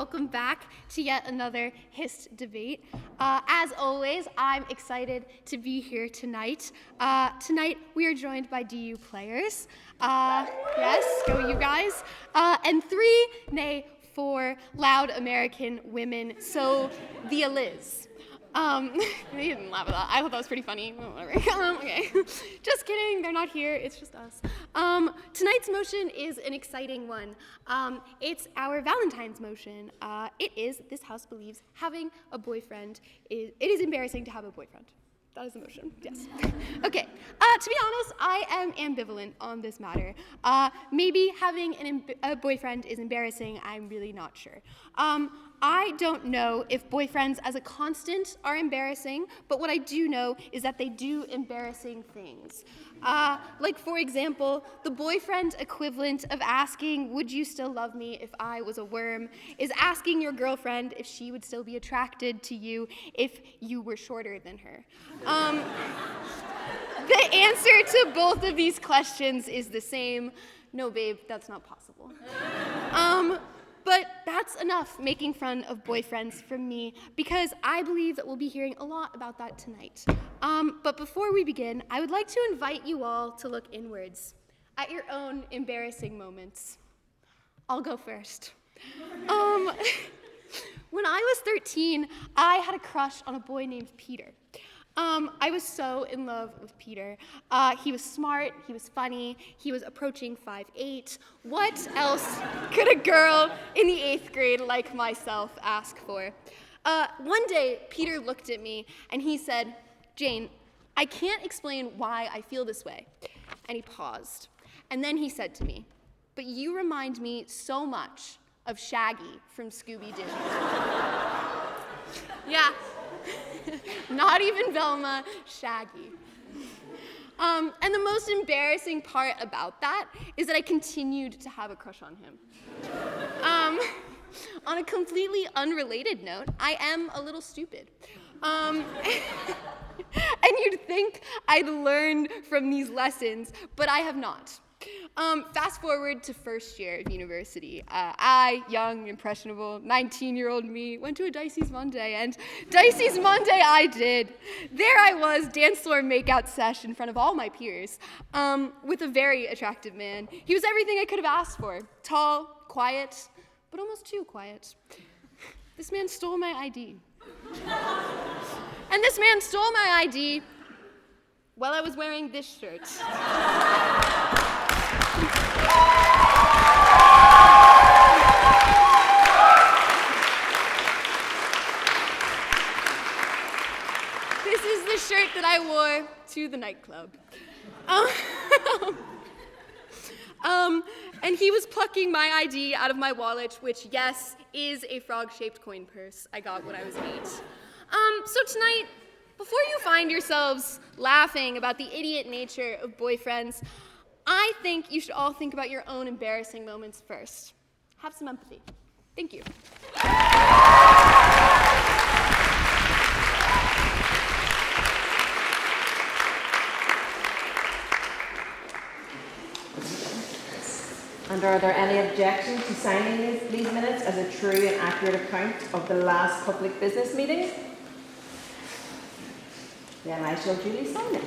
welcome back to yet another Hist debate. As always, I'm excited to be here tonight. Tonight, we are joined by DU players. Yes, go you guys. And four loud American women, so the Liz. They didn't laugh at that. I thought that was pretty funny. Whatever. Okay. Just kidding. They're not here. It's just us. Tonight's motion is an exciting one. It's our Valentine's motion. It is, this house believes, having a boyfriend it is embarrassing to have a boyfriend. That is the motion, yes. Okay, to be honest, I am ambivalent on this matter. Maybe having a boyfriend is embarrassing, I'm really not sure. I don't know if boyfriends as a constant are embarrassing, but what I do know is that they do embarrassing things. Like, for example, the boyfriend equivalent of asking, would you still love me if I was a worm, is asking your girlfriend if she would still be attracted to you if you were shorter than her. The answer to both of these questions is the same. No, babe, that's not possible. But that's enough making fun of boyfriends from me, because I believe that we'll be hearing a lot about that tonight. But before we begin, I would like to invite you all to look inwards at your own embarrassing moments. I'll go first. When I was 13, I had a crush on a boy named Peter. I was so in love with Peter. He was smart, he was funny, he was approaching 5'8". What else could a girl in the 8th grade like myself ask for? One day, Peter looked at me and he said, "Jane, I can't explain why I feel this way." And he paused. And then he said to me, "But you remind me so much of Shaggy from Scooby-Doo." Yeah. Not even Velma, Shaggy. And the most embarrassing part about that is that I continued to have a crush on him. On a completely unrelated note, I am a little stupid. And you'd think I'd learned from these lessons, but I have not. Fast forward to first year of university. I, young, impressionable, 19-year-old me, went to a Dicey's Monday, and Dicey's Monday I did. There I was, dance floor makeout sesh in front of all my peers, with a very attractive man. He was everything I could have asked for. Tall, quiet, but almost too quiet. This man stole my ID. And this man stole my ID while I was wearing this shirt. This is the shirt that I wore to the nightclub. And he was plucking my ID out of my wallet, which, yes, is a frog-shaped coin purse I got when I was 8. So tonight, before you find yourselves laughing about the idiot nature of boyfriends, I think you should all think about your own embarrassing moments first. Have some empathy. Thank you. And are there any objections to signing these minutes as a true and accurate account of the last public business meeting? Then I shall duly sign it.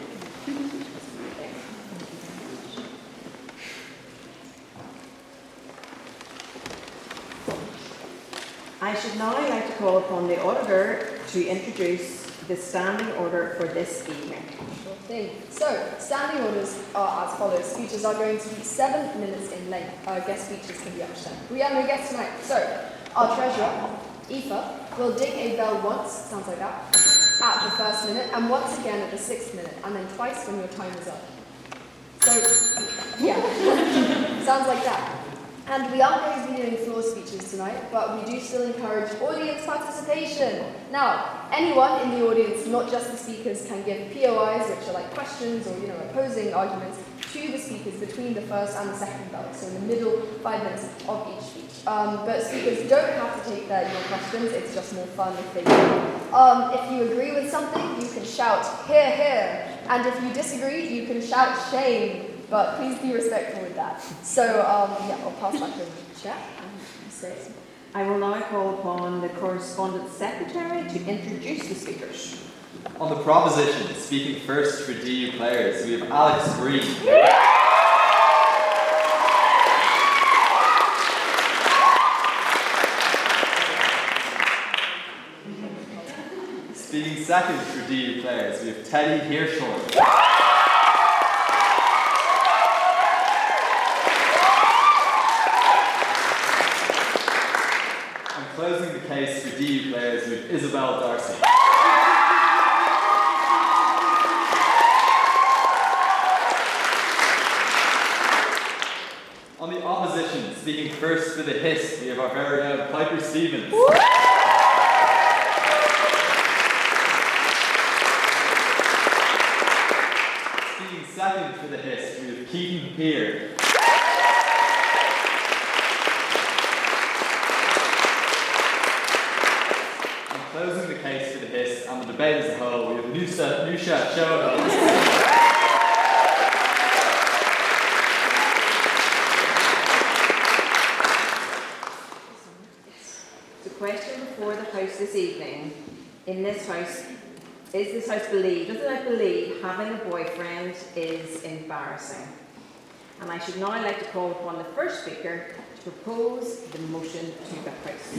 I should now like to call upon the auditor to introduce the standing order for this evening. Sure thing. So, standing orders are as follows. Speeches are going to be 7 minutes in length. Guest speeches can be up to 10. We have no guests tonight. So, our treasurer, Aoife, will ding a bell once, sounds like that, at the first minute, and once again at the 6th minute, and then twice when your time is up. So, yeah, sounds like that. And we aren't going to be doing floor speeches tonight, but we do still encourage audience participation. Now, anyone in the audience, not just the speakers, can give POIs, which are like questions or, opposing arguments, to the speakers between the first and the second bell, so in the middle 5 minutes of each speech. But speakers don't have to take your questions, it's just more fun if they do. If you agree with something, you can shout, "Hear, hear," and if you disagree, you can shout, "Shame." But please be respectful with that. So, I'll pass back to the chair. I will now call upon the correspondence secretary to introduce the speakers. On the proposition, speaking first for DU players, we have Alex Green. Speaking second for DU players, we have Teddy Hirschhorn. And closing the case for DU players, we have Isabel Darcy. On the opposition, speaking first for the Hist, we have our very own Piper Stevens. Speaking second for the Hist, we have Keaton Peer. And closing the case for the Hist and the debate as a whole, we have Nusha Chodo. The question before the House this evening, in this House, is this House believe, does it believe having a boyfriend is embarrassing? And I should now like to call upon the first speaker to propose the motion to the House.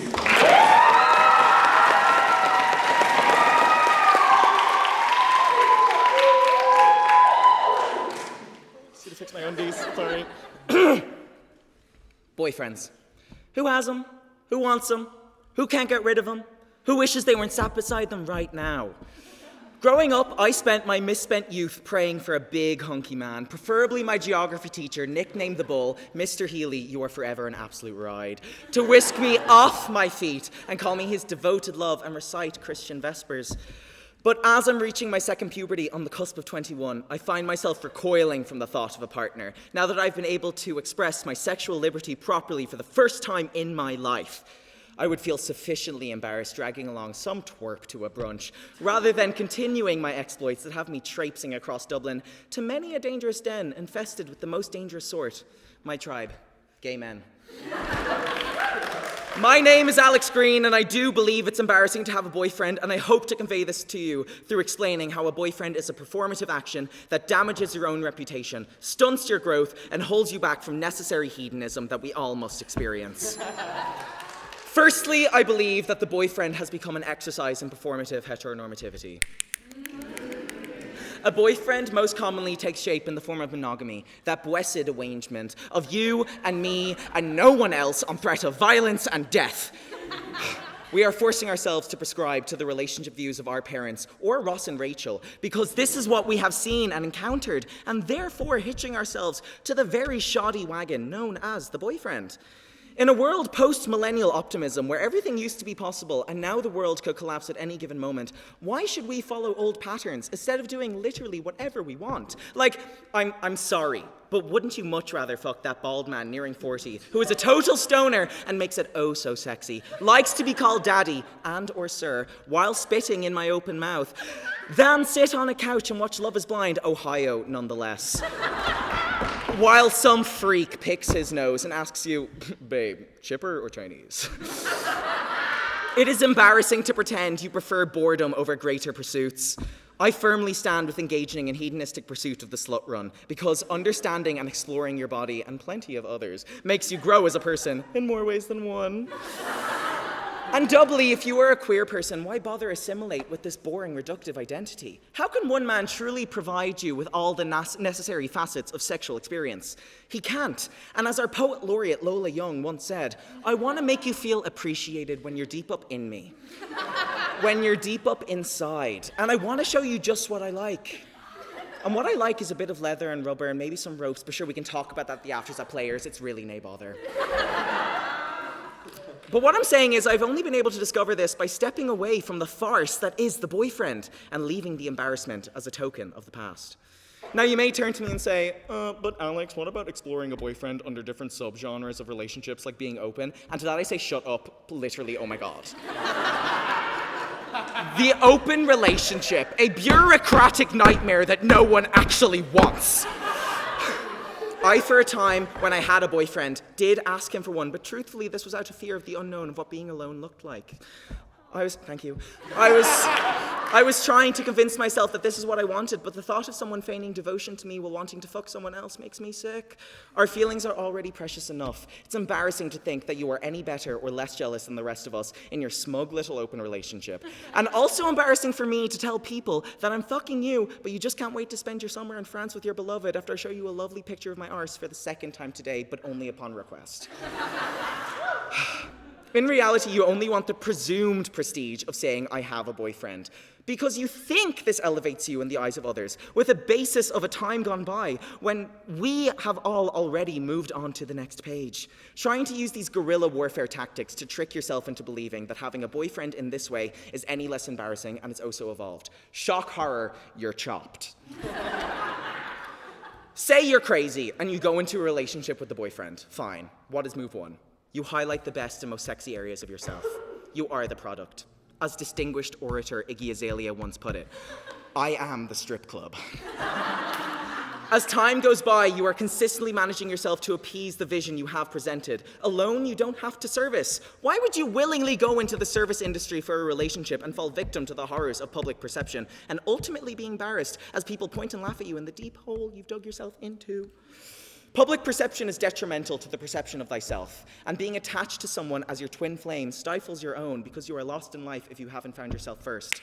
Should have fixed my undies, sorry. Boyfriends. Who has them? Who wants them? Who can't get rid of them? Who wishes they weren't sat beside them right now? Growing up, I spent my misspent youth praying for a big, hunky man, preferably my geography teacher, nicknamed the Bull, Mr. Healy, you are forever an absolute ride, to whisk me off my feet and call me his devoted love and recite Christian Vespers. But as I'm reaching my second puberty on the cusp of 21, I find myself recoiling from the thought of a partner, now that I've been able to express my sexual liberty properly for the first time in my life. I would feel sufficiently embarrassed dragging along some twerp to a brunch, rather than continuing my exploits that have me traipsing across Dublin to many a dangerous den infested with the most dangerous sort, my tribe, gay men. My name is Alex Green, and I do believe it's embarrassing to have a boyfriend, and I hope to convey this to you through explaining how a boyfriend is a performative action that damages your own reputation, stunts your growth, and holds you back from necessary hedonism that we all must experience. Firstly, I believe that the boyfriend has become an exercise in performative heteronormativity. A boyfriend most commonly takes shape in the form of monogamy, that blessed arrangement of you and me and no one else on threat of violence and death. We are forcing ourselves to prescribe to the relationship views of our parents, or Ross and Rachel, because this is what we have seen and encountered, and therefore hitching ourselves to the very shoddy wagon known as the boyfriend. In a world post-millennial optimism where everything used to be possible and now the world could collapse at any given moment, why should we follow old patterns instead of doing literally whatever we want? Like, I'm sorry, but wouldn't you much rather fuck that bald man nearing 40 who is a total stoner and makes it oh so sexy, likes to be called daddy and or sir while spitting in my open mouth, than sit on a couch and watch Love is Blind, Ohio nonetheless? While some freak picks his nose and asks you, babe, chipper or Chinese? It is embarrassing to pretend you prefer boredom over greater pursuits. I firmly stand with engaging in hedonistic pursuit of the slut run, because understanding and exploring your body, and plenty of others, makes you grow as a person in more ways than one. And doubly, if you are a queer person, why bother assimilate with this boring, reductive identity? How can one man truly provide you with all the necessary facets of sexual experience? He can't. And as our poet laureate Lola Young once said, I want to make you feel appreciated when you're deep up in me. When you're deep up inside. And I want to show you just what I like. And what I like is a bit of leather and rubber and maybe some ropes, but sure, we can talk about that at the afters at Players. It's really nae bother. But what I'm saying is I've only been able to discover this by stepping away from the farce that is the boyfriend and leaving the embarrassment as a token of the past. Now, you may turn to me and say, but Alex, what about exploring a boyfriend under different subgenres of relationships, like being open? And to that I say, shut up, literally, oh my God. The open relationship, a bureaucratic nightmare that no one actually wants. I, for a time, when I had a boyfriend, did ask him for one, but truthfully, this was out of fear of the unknown of what being alone looked like. I was trying to convince myself that this is what I wanted, but the thought of someone feigning devotion to me while wanting to fuck someone else makes me sick. Our feelings are already precious enough. It's embarrassing to think that you are any better or less jealous than the rest of us in your smug little open relationship. And also embarrassing for me to tell people that I'm fucking you, but you just can't wait to spend your summer in France with your beloved after I show you a lovely picture of my arse for the second time today, but only upon request. In reality, you only want the presumed prestige of saying, I have a boyfriend, because you think this elevates you in the eyes of others, with a basis of a time gone by, when we have all already moved on to the next page. Trying to use these guerrilla warfare tactics to trick yourself into believing that having a boyfriend in this way is any less embarrassing, and it's oh so evolved. Shock horror, you're chopped. Say you're crazy, and you go into a relationship with the boyfriend. Fine. What is move one? You highlight the best and most sexy areas of yourself. You are the product. As distinguished orator Iggy Azalea once put it, I am the strip club. As time goes by, you are consistently managing yourself to appease the vision you have presented. Alone, you don't have to service. Why would you willingly go into the service industry for a relationship and fall victim to the horrors of public perception and ultimately be embarrassed as people point and laugh at you in the deep hole you've dug yourself into? Public perception is detrimental to the perception of thyself, and being attached to someone as your twin flame stifles your own because you are lost in life if you haven't found yourself first.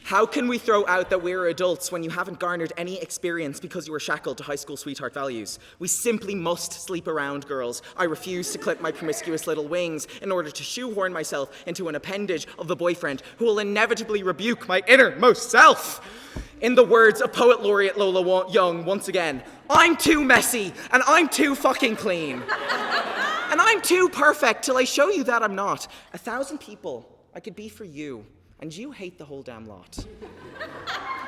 How can we throw out that we're adults when you haven't garnered any experience because you were shackled to high school sweetheart values? We simply must sleep around, girls. I refuse to clip my promiscuous little wings in order to shoehorn myself into an appendage of the boyfriend who will inevitably rebuke my innermost self. In the words of Poet Laureate Lola Young, once again, I'm too messy, and I'm too fucking clean. And I'm too perfect till I show you that I'm not. 1,000 people I could be for you, and you hate the whole damn lot.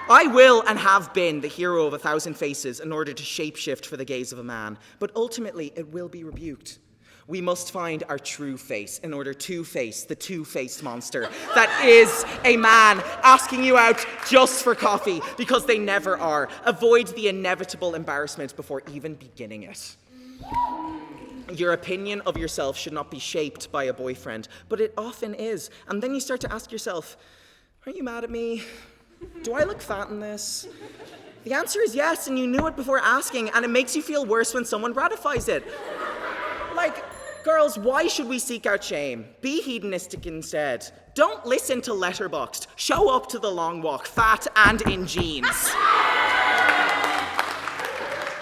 I will and have been the hero of 1,000 faces in order to shapeshift for the gaze of a man, but ultimately it will be rebuked. We must find our true face in order to face the two-faced monster that is a man asking you out just for coffee because they never are. Avoid the inevitable embarrassment before even beginning it. Your opinion of yourself should not be shaped by a boyfriend, but it often is. And then you start to ask yourself, aren't you mad at me? Do I look fat in this? The answer is yes, and you knew it before asking, and it makes you feel worse when someone ratifies it. Like, girls, why should we seek out shame? Be hedonistic instead. Don't listen to Letterboxd. Show up to the long walk, fat and in jeans.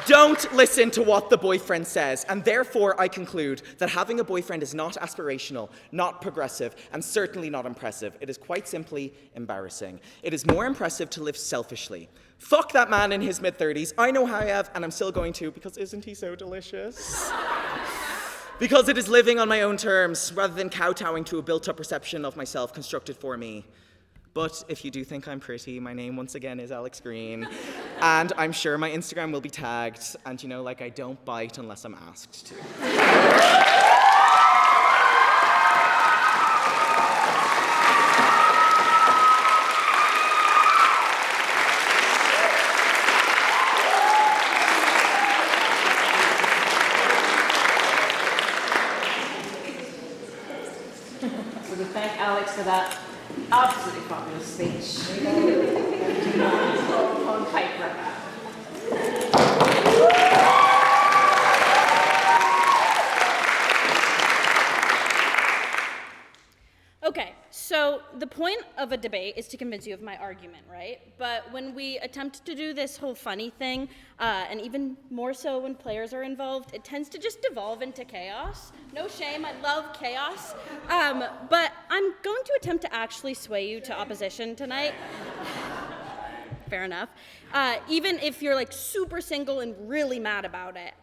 Don't listen to what the boyfriend says, and therefore I conclude that having a boyfriend is not aspirational, not progressive, and certainly not impressive. It is quite simply embarrassing. It is more impressive to live selfishly. Fuck that man in his mid-30s. I know how I have, and I'm still going to, because isn't he so delicious? Because it is living on my own terms, rather than kowtowing to a built-up perception of myself constructed for me. But if you do think I'm pretty, my name once again is Alex Green, and I'm sure my Instagram will be tagged, and I don't bite unless I'm asked to. So we thank Alex for that absolutely fabulous speech on paper. Okay, so the point of a debate is to convince you of my argument, right? But when we attempt to do this whole funny thing, and even more so when players are involved, it tends to just devolve into chaos. No shame, I love chaos. But I'm going to attempt to actually sway you to opposition tonight. Fair enough. Even if you're super single and really mad about it.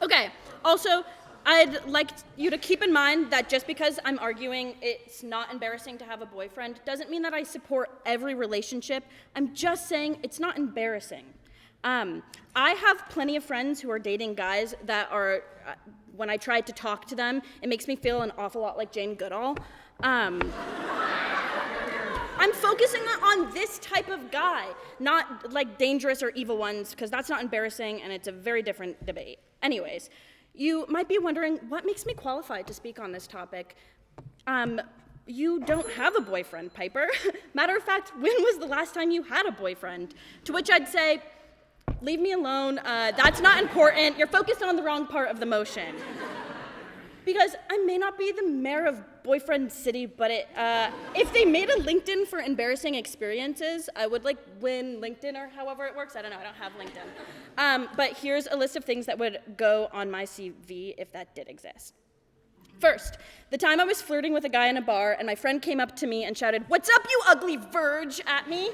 Okay, also, I'd like you to keep in mind that just because I'm arguing it's not embarrassing to have a boyfriend doesn't mean that I support every relationship. I'm just saying it's not embarrassing. I have plenty of friends who are dating guys that are, when I try to talk to them, it makes me feel an awful lot like Jane Goodall. I I'm focusing on this type of guy, not like dangerous or evil ones, because that's not embarrassing and it's a very different debate. Anyways, you might be wondering, what makes me qualified to speak on this topic? You don't have a boyfriend, Piper. Matter of fact, when was the last time you had a boyfriend? To which I'd say, leave me alone, that's not important, you're focused on the wrong part of the motion. Because I may not be the mayor of Boyfriend City, but if they made a LinkedIn for embarrassing experiences, I would win LinkedIn or however it works. I don't know, I don't have LinkedIn. But here's a list of things that would go on my CV if that did exist. First, the time I was flirting with a guy in a bar and my friend came up to me and shouted, "What's up, you ugly verge," at me.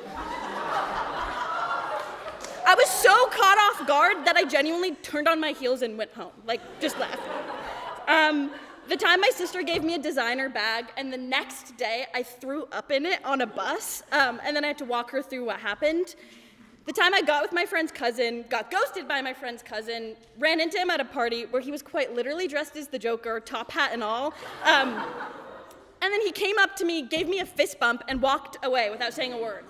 I was so caught off guard that I genuinely turned on my heels and went home, just left. The time my sister gave me a designer bag, and the next day I threw up in it on a bus, and then I had to walk her through what happened. The time I got with my friend's cousin, got ghosted by my friend's cousin, ran into him at a party where he was quite literally dressed as the Joker, top hat and all. And then he came up to me, gave me a fist bump, and walked away without saying a word.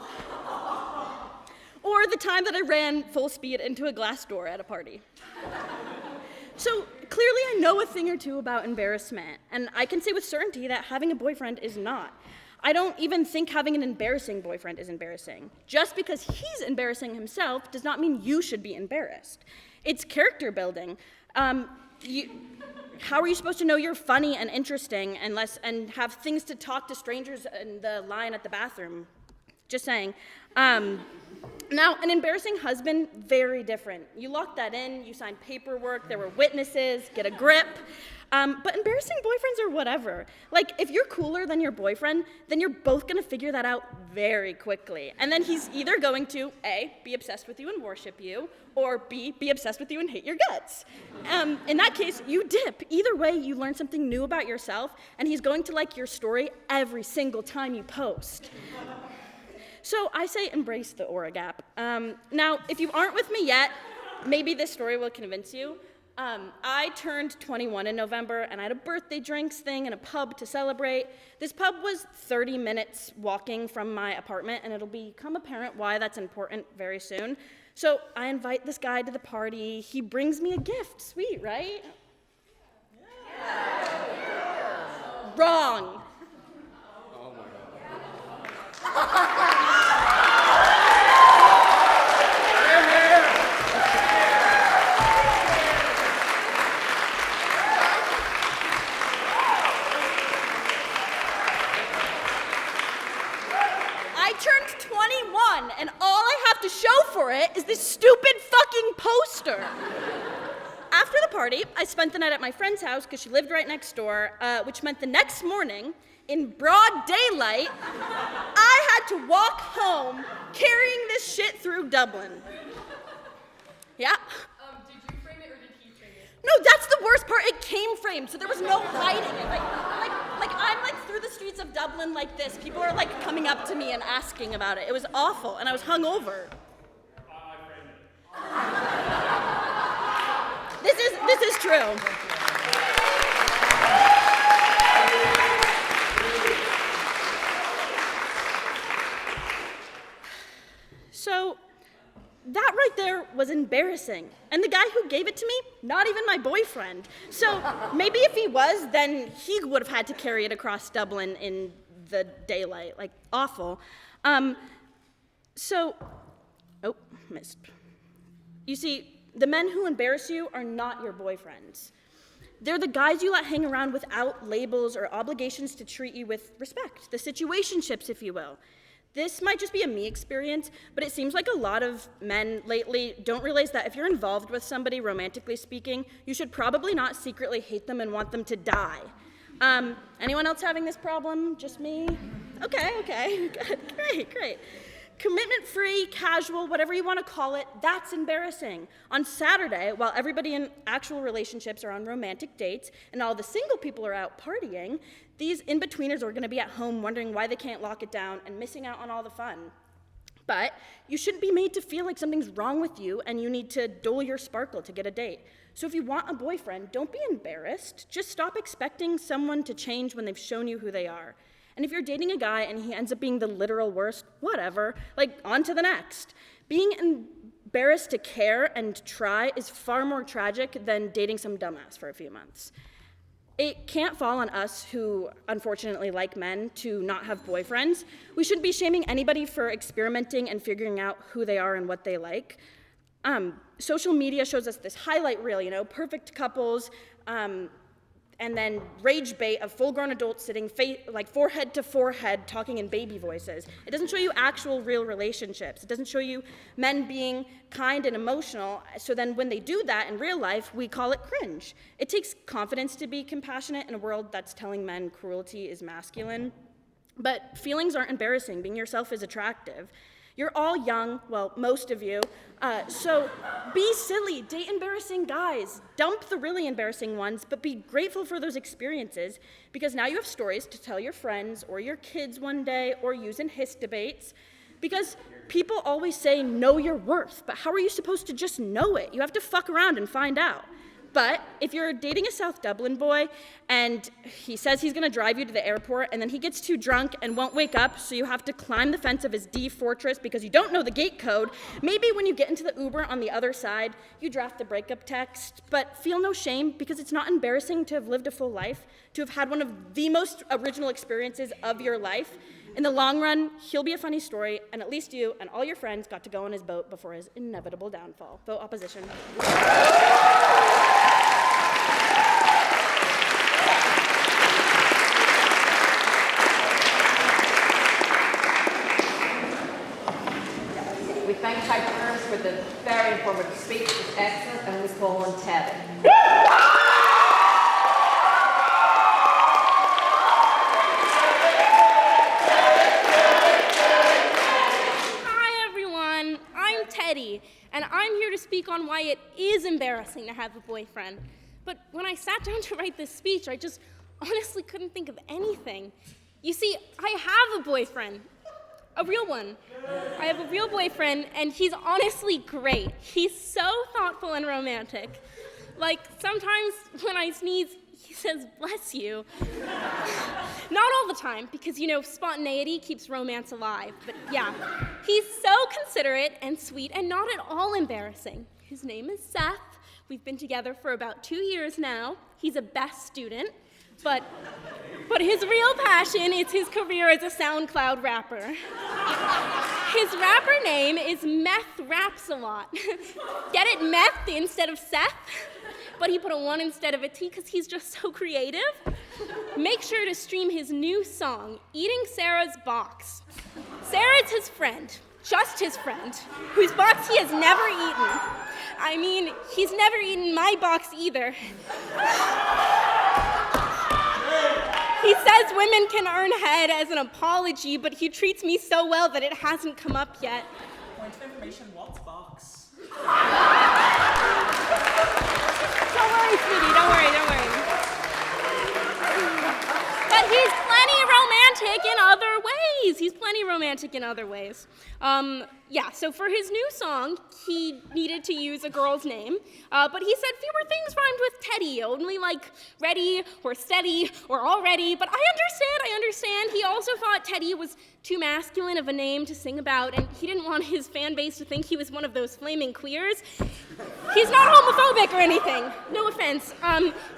Or the time that I ran full speed into a glass door at a party. So clearly I know a thing or two about embarrassment, and I can say with certainty that having a boyfriend is not. I don't even think having an embarrassing boyfriend is embarrassing. Just because he's embarrassing himself does not mean you should be embarrassed. It's character building. How are you supposed to know you're funny and interesting and have things to talk to strangers in the line at the bathroom? Just saying. Now, an embarrassing husband, very different. You lock that in, you sign paperwork, there were witnesses, get a grip. But embarrassing boyfriends are whatever. If you're cooler than your boyfriend, then you're both gonna figure that out very quickly. And then he's either going to, A, be obsessed with you and worship you, or B, be obsessed with you and hate your guts. In that case, you dip. Either way, you learn something new about yourself, and he's going to like your story every single time you post. So I say embrace the aura gap. Now, if you aren't with me yet, maybe this story will convince you. I turned 21 in November, and I had a birthday drinks thing in a pub to celebrate. This pub was 30 minutes walking from my apartment, and it'll become apparent why that's important very soon. So I invite this guy to the party. He brings me a gift. Sweet, right? Yeah. Wrong. Oh my I turned 21, and all I have to show for it is this stupid fucking poster. After the party, I spent the night at my friend's house because she lived right next door, which meant the next morning, in broad daylight, I had to walk home carrying this shit through Dublin. Yeah? Did you frame it or did he frame it? No, that's the worst part. It came framed, so there was no hiding it. I'm through the streets of Dublin like this. People are coming up to me and asking about it. It was awful, and I was hungover. I framed it. This is true. So that right there was embarrassing. And the guy who gave it to me, not even my boyfriend. So maybe if he was, then he would have had to carry it across Dublin in the daylight. Awful. Missed. You see, the men who embarrass you are not your boyfriends. They're the guys you let hang around without labels or obligations to treat you with respect. The situationships, if you will. This might just be a me experience, but it seems like a lot of men lately don't realize that if you're involved with somebody, romantically speaking, you should probably not secretly hate them and want them to die. Anyone else having this problem? Just me? Okay, good, great. Commitment-free, casual, whatever you want to call it, that's embarrassing. On Saturday, while everybody in actual relationships are on romantic dates and all the single people are out partying, these in-betweeners are going to be at home wondering why they can't lock it down and missing out on all the fun. But you shouldn't be made to feel like something's wrong with you and you need to dull your sparkle to get a date. So if you want a boyfriend, don't be embarrassed. Just stop expecting someone to change when they've shown you who they are. And if you're dating a guy and he ends up being the literal worst, whatever, like, on to the next. Being embarrassed to care and try is far more tragic than dating some dumbass for a few months. It can't fall on us who, unfortunately, like men, to not have boyfriends. We shouldn't be shaming anybody for experimenting and figuring out who they are and what they like. Social media shows us this highlight reel, perfect couples, and then rage bait of full-grown adults sitting forehead to forehead talking in baby voices. It doesn't show you actual real relationships. It doesn't show you men being kind and emotional, so then when they do that in real life, we call it cringe. It takes confidence to be compassionate in a world that's telling men cruelty is masculine. But feelings aren't embarrassing. Being yourself is attractive. You're all young, well, most of you, so be silly, date embarrassing guys, dump the really embarrassing ones, but be grateful for those experiences, because now you have stories to tell your friends or your kids one day or use in Hist debates, because people always say know your worth, but how are you supposed to just know it? You have to fuck around and find out. But if you're dating a South Dublin boy and he says he's gonna drive you to the airport and then he gets too drunk and won't wake up, so you have to climb the fence of his D fortress because you don't know the gate code, maybe when you get into the Uber on the other side, you draft the breakup text, but feel no shame because it's not embarrassing to have lived a full life, to have had one of the most original experiences of your life. In the long run, he'll be a funny story, and at least you and all your friends got to go on his boat before his inevitable downfall. Vote opposition. We thank typewriters for the very informative speech. It was excellent, and we call on Teddy. Hi everyone, I'm Teddy, and I'm here to speak on why it is embarrassing to have a boyfriend. But when I sat down to write this speech, I just honestly couldn't think of anything. You see, I have a boyfriend. A real one. I have a real boyfriend, and he's honestly great. He's so thoughtful and romantic. Like, sometimes when I sneeze, he says, "Bless you." Not all the time, because, spontaneity keeps romance alive. But yeah, he's so considerate and sweet and not at all embarrassing. His name is Seth. We've been together for about 2 years now. He's a best student. But his real passion is his career as a SoundCloud rapper. His rapper name is Meth Raps a Lot. Get it, meth instead of Seth? But he put a 1 instead of a T because he's just so creative. Make sure to stream his new song, Eating Sarah's Box. Sarah's his friend, just his friend, whose box he has never eaten. I mean, he's never eaten my box either. He says women can earn head as an apology, but he treats me so well that it hasn't come up yet. Point of information, what's box? Don't worry, sweetie, don't worry. But he's plenty romantic in other ways. So for his new song, he needed to use a girl's name, but he said fewer things rhymed with Teddy, only like ready or steady or already, but I understand. He also thought Teddy was too masculine of a name to sing about, and he didn't want his fan base to think he was one of those flaming queers. He's not homophobic or anything, no offense.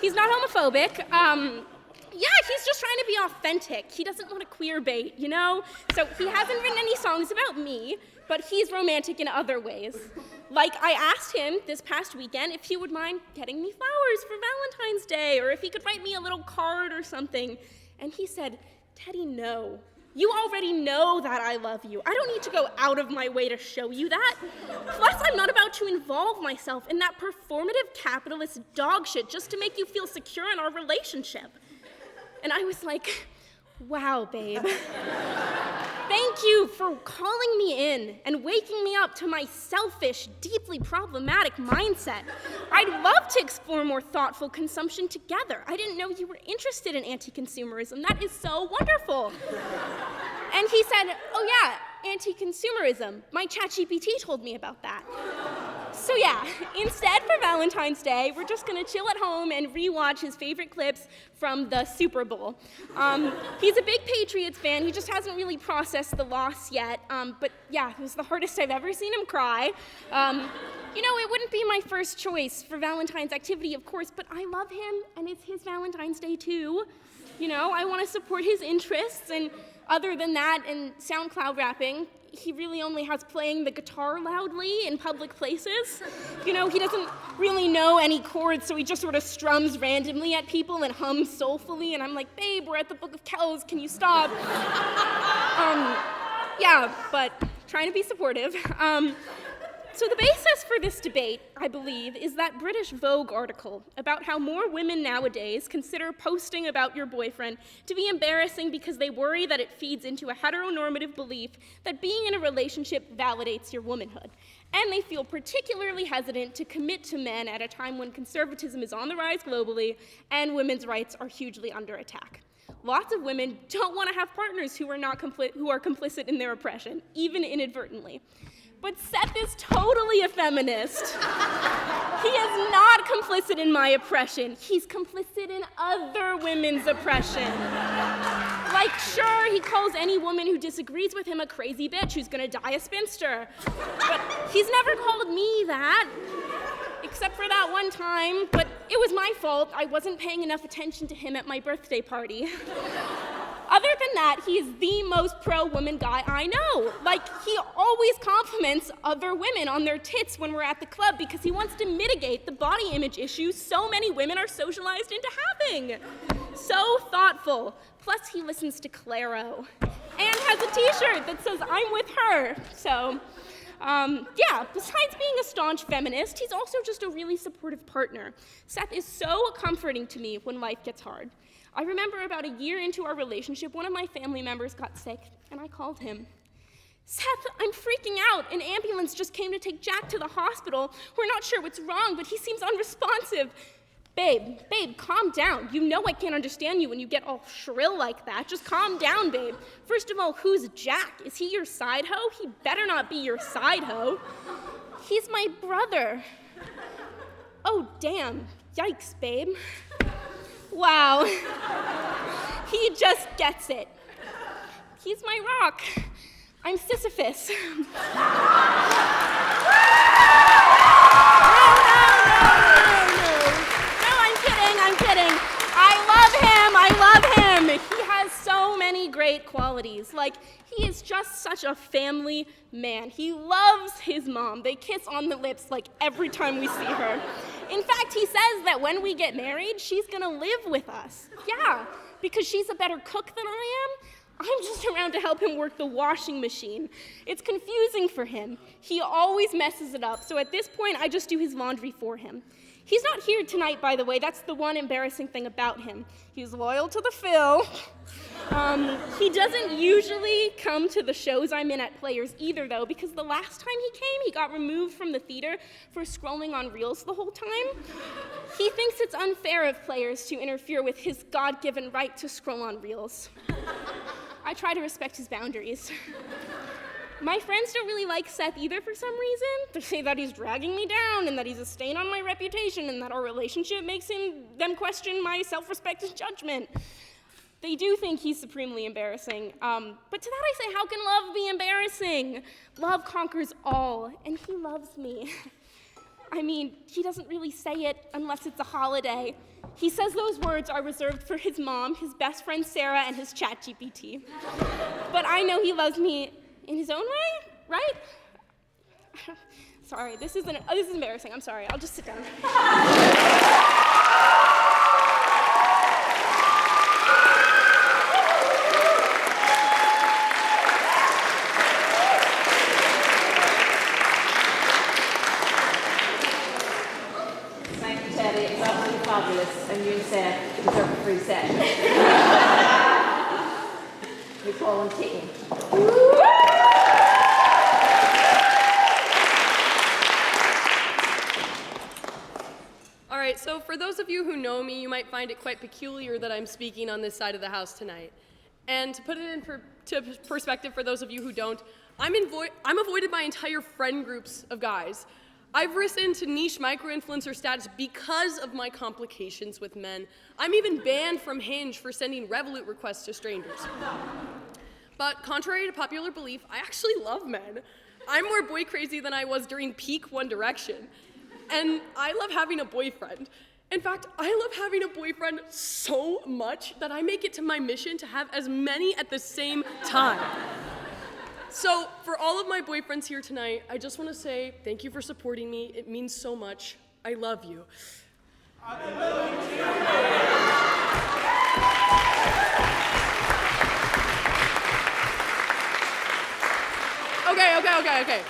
He's not homophobic. He's just trying to be authentic. He doesn't want to queer bait, So he hasn't written any songs about me, but he's romantic in other ways. Like, I asked him this past weekend if he would mind getting me flowers for Valentine's Day, or if he could write me a little card or something. And he said, "Teddy, no. You already know that I love you. I don't need to go out of my way to show you that. Plus, I'm not about to involve myself in that performative capitalist dog shit just to make you feel secure in our relationship." And I was like, wow, babe. Thank you for calling me in and waking me up to my selfish, deeply problematic mindset. I'd love to explore more thoughtful consumption together. I didn't know you were interested in anti-consumerism. That is so wonderful. And he said, "Oh yeah, anti-consumerism. My ChatGPT told me about that." So yeah, instead for Valentine's Day, we're just gonna chill at home and rewatch his favorite clips from the Super Bowl. He's a big Patriots fan. He just hasn't really processed the loss yet. But yeah, it was the hardest I've ever seen him cry. You know, it wouldn't be my first choice for Valentine's activity, of course, but I love him, and it's his Valentine's Day too. You know, I want to support his interests, and other than that and SoundCloud rapping, he really only has playing the guitar loudly in public places. You know, he doesn't really know any chords, so he just sort of strums randomly at people and hums soulfully, and I'm like, babe, we're at the Book of Kells, can you stop? Yeah, but trying to be supportive. So the basis for this debate, I believe, is that British Vogue article about how more women nowadays consider posting about your boyfriend to be embarrassing because they worry that it feeds into a heteronormative belief that being in a relationship validates your womanhood. And they feel particularly hesitant to commit to men at a time when conservatism is on the rise globally and women's rights are hugely under attack. Lots of women don't want to have partners who are complicit in their oppression, even inadvertently. But Seth is totally a feminist. He is not complicit in my oppression. He's complicit in other women's oppression. Like, sure, he calls any woman who disagrees with him a crazy bitch who's gonna die a spinster. But he's never called me that, except for that one time. But it was my fault. I wasn't paying enough attention to him at my birthday party. Other than that, he is the most pro-woman guy I know. Like, he always compliments other women on their tits when we're at the club because he wants to mitigate the body image issues so many women are socialized into having. So thoughtful. Plus, he listens to Clairo and has a t-shirt that says, I'm with her. So, yeah, besides being a staunch feminist, he's also just a really supportive partner. Seth is so comforting to me when life gets hard. I remember about a year into our relationship, one of my family members got sick, and I called him. Seth, I'm freaking out. An ambulance just came to take Jack to the hospital. We're not sure what's wrong, but he seems unresponsive. Babe, calm down. You know I can't understand you when you get all shrill like that. Just calm down, babe. First of all, who's Jack? Is he your side hoe? He better not be your side hoe. He's my brother. Oh, damn. Yikes, babe. Wow. He just gets it. He's my rock. I'm Sisyphus. No, I'm kidding. I love him. He has so many great qualities. Like, he is just such a family man. He loves his mom. They kiss on the lips like every time we see her. In fact, he says that when we get married, she's gonna live with us. Yeah, because she's a better cook than I am. I'm just around to help him work the washing machine. It's confusing for him. He always messes it up, so at this point, I just do his laundry for him. He's not here tonight, by the way. That's the one embarrassing thing about him. He's loyal to the Phil. He doesn't usually come to the shows I'm in at Players either, though, because the last time he came, he got removed from the theater for scrolling on Reels the whole time. He thinks it's unfair of Players to interfere with his God-given right to scroll on Reels. I try to respect his boundaries. My friends don't really like Seth either for some reason. They say that he's dragging me down and that he's a stain on my reputation and that our relationship makes them question my self-respect and judgment. They do think he's supremely embarrassing. But to that I say, how can love be embarrassing? Love conquers all, and he loves me. I mean, he doesn't really say it unless it's a holiday. He says those words are reserved for his mom, his best friend Sarah, and his ChatGPT. But I know he loves me in his own way, right? Sorry, this is embarrassing. I'm sorry. I'll just sit down. Thank you, Teddy. It was absolutely fabulous. And you and Sarah deserve a free session. We call him Kitten. All right, so for those of you who know me, you might find it quite peculiar that I'm speaking on this side of the house tonight. And to put it into perspective for those of you who don't, I'm avoided by entire friend groups of guys. I've risen to niche micro-influencer status because of my complications with men. I'm even banned from Hinge for sending Revolut requests to strangers. But contrary to popular belief, I actually love men. I'm more boy crazy than I was during peak One Direction. And I love having a boyfriend. In fact, I love having a boyfriend so much that I make it to my mission to have as many at the same time. So, for all of my boyfriends here tonight, I just want to say thank you for supporting me. It means so much. I love you. Okay.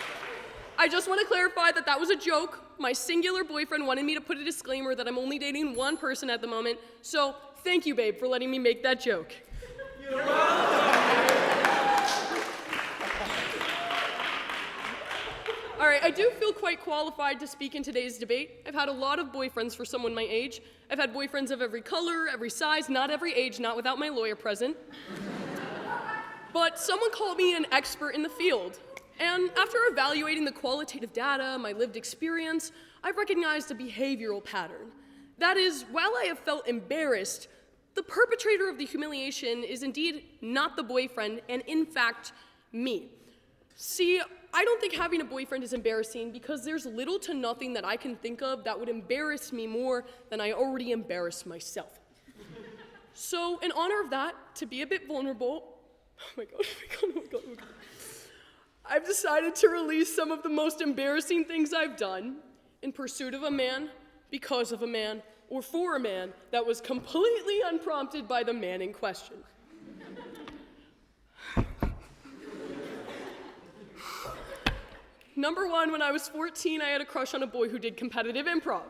I just want to clarify that was a joke. My singular boyfriend wanted me to put a disclaimer that I'm only dating one person at the moment. So, thank you, babe, for letting me make that joke. You're welcome. All right, I do feel quite qualified to speak in today's debate. I've had a lot of boyfriends for someone my age. I've had boyfriends of every color, every size, not every age, not without my lawyer present. But someone called me an expert in the field. And after evaluating the qualitative data, my lived experience, I've recognized a behavioral pattern. That is, while I have felt embarrassed, the perpetrator of the humiliation is indeed not the boyfriend, and in fact, me. See, I don't think having a boyfriend is embarrassing because there's little to nothing that I can think of that would embarrass me more than I already embarrass myself. So, in honor of that, to be a bit vulnerable, oh my God. I've decided to release some of the most embarrassing things I've done in pursuit of a man, because of a man, or for a man that was completely unprompted by the man in question. Number one, when I was 14, I had a crush on a boy who did competitive improv.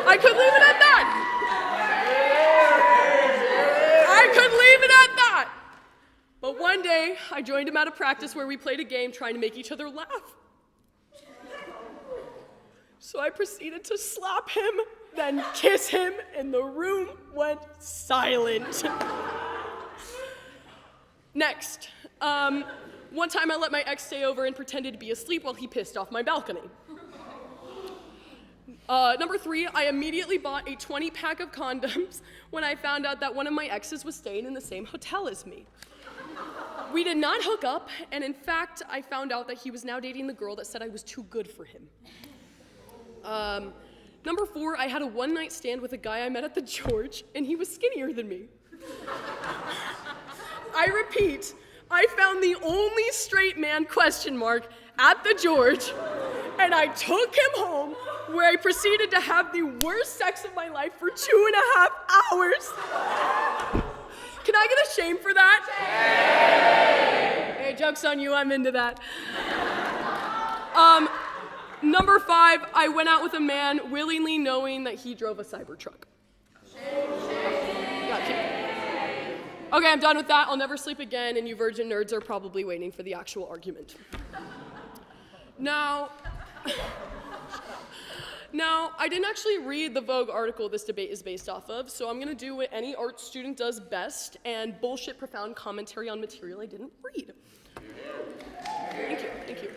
I could leave it at that. But one day, I joined him at a practice where we played a game trying to make each other laugh. So I proceeded to slap him, then kiss him, and the room went silent. Next, one time I let my ex stay over and pretended to be asleep while he pissed off my balcony. Number three, I immediately bought a 20-pack of condoms when I found out that one of my exes was staying in the same hotel as me. We did not hook up, and in fact, I found out that he was now dating the girl that said I was too good for him. Number four, I had a one-night stand with a guy I met at the George, and he was skinnier than me. I repeat, I found the only straight man ? At the George, and I took him home, where I proceeded to have the worst sex of my life for 2.5 hours. Can I get a shame for that? Shame! Hey, joke's on you, I'm into that. Number five, I went out with a man willingly knowing that he drove a Cybertruck. Okay, I'm done with that. I'll never sleep again, and you virgin nerds are probably waiting for the actual argument. Now, I didn't actually read the Vogue article this debate is based off of, so I'm going to do what any art student does best and bullshit profound commentary on material I didn't read. Thank you.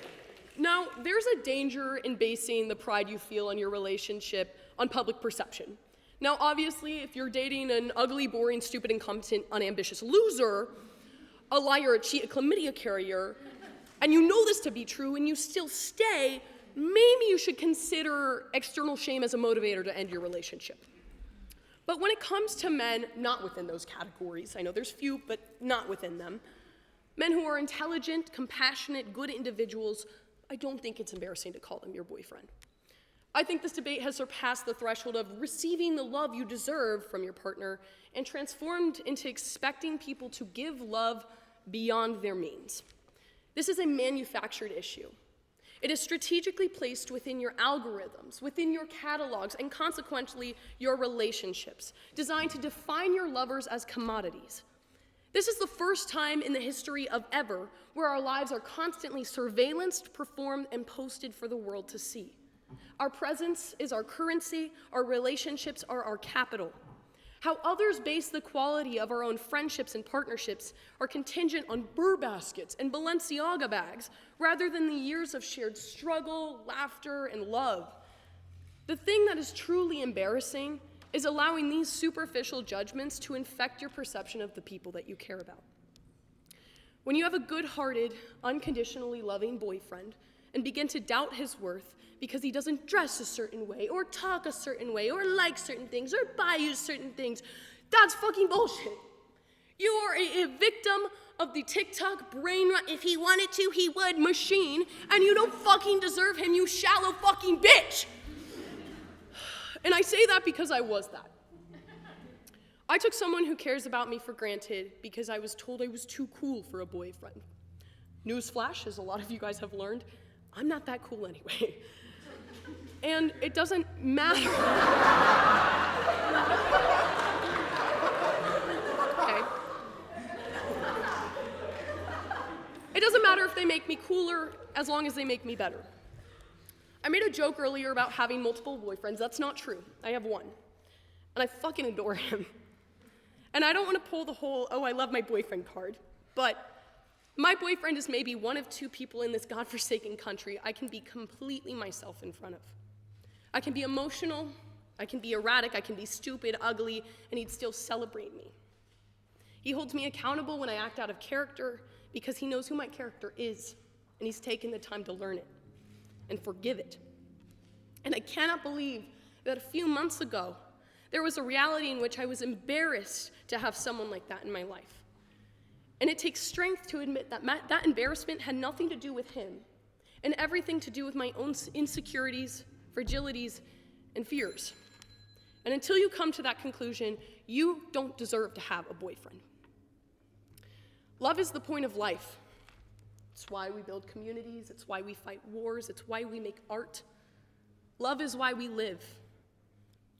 Now, there's a danger in basing the pride you feel in your relationship on public perception. Now, obviously, if you're dating an ugly, boring, stupid, incompetent, unambitious loser, a liar, a cheat, a chlamydia carrier, and you know this to be true and you still stay, maybe you should consider external shame as a motivator to end your relationship. But when it comes to men not within those categories, I know there's few, but not within them, men who are intelligent, compassionate, good individuals, I don't think it's embarrassing to call them your boyfriend. I think this debate has surpassed the threshold of receiving the love you deserve from your partner and transformed into expecting people to give love beyond their means. This is a manufactured issue. It is strategically placed within your algorithms, within your catalogs, and consequently, your relationships, designed to define your lovers as commodities. This is the first time in the history of ever where our lives are constantly surveillanced, performed, and posted for the world to see. Our presence is our currency, our relationships are our capital. How others base the quality of our own friendships and partnerships are contingent on Burr baskets and Balenciaga bags, rather than the years of shared struggle, laughter, and love. The thing that is truly embarrassing is allowing these superficial judgments to infect your perception of the people that you care about. When you have a good-hearted, unconditionally loving boyfriend and begin to doubt his worth because he doesn't dress a certain way, or talk a certain way, or like certain things, or buy you certain things, that's fucking bullshit. You are a victim of the TikTok brain rot, if he wanted to, he would machine, and you don't fucking deserve him, you shallow fucking bitch. And I say that because I was that. I took someone who cares about me for granted because I was told I was too cool for a boyfriend. Newsflash, as a lot of you guys have learned, I'm not that cool anyway. And it doesn't matter. Okay. It doesn't matter if they make me cooler as long as they make me better. I made a joke earlier about having multiple boyfriends. That's not true. I have one. And I fucking adore him. And I don't want to pull the whole, oh, I love my boyfriend card. But my boyfriend is maybe one of two people in this godforsaken country I can be completely myself in front of. I can be emotional, I can be erratic, I can be stupid, ugly, and he'd still celebrate me. He holds me accountable when I act out of character because he knows who my character is, and he's taken the time to learn it and forgive it. And I cannot believe that a few months ago, there was a reality in which I was embarrassed to have someone like that in my life. And it takes strength to admit that that embarrassment had nothing to do with him and everything to do with my own insecurities, fragilities, and fears. And until you come to that conclusion, you don't deserve to have a boyfriend. Love is the point of life. It's why we build communities, it's why we fight wars, it's why we make art. Love is why we live.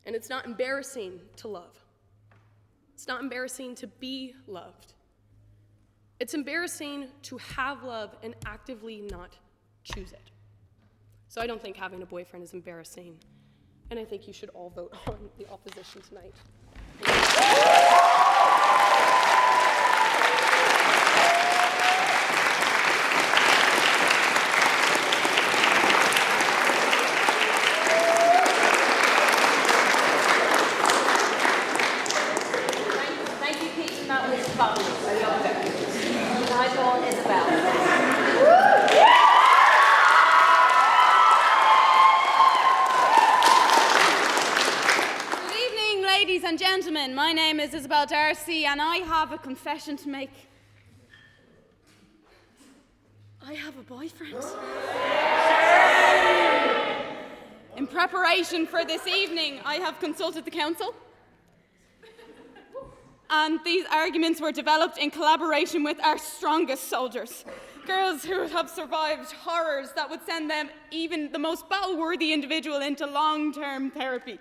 And it's not embarrassing to love. It's not embarrassing to be loved. It's embarrassing to have love and actively not choose it. So I don't think having a boyfriend is embarrassing, and I think you should all vote on the opposition tonight. Thank you, Pete. That was fabulous. I loved it. Now go on, Isabel. Ladies and gentlemen, my name is Isabel Darcy, and I have a confession to make. I have a boyfriend. In preparation for this evening, I have consulted the council, and these arguments were developed in collaboration with our strongest soldiers, girls who have survived horrors that would send them, even the most battle-worthy individual, into long-term therapy.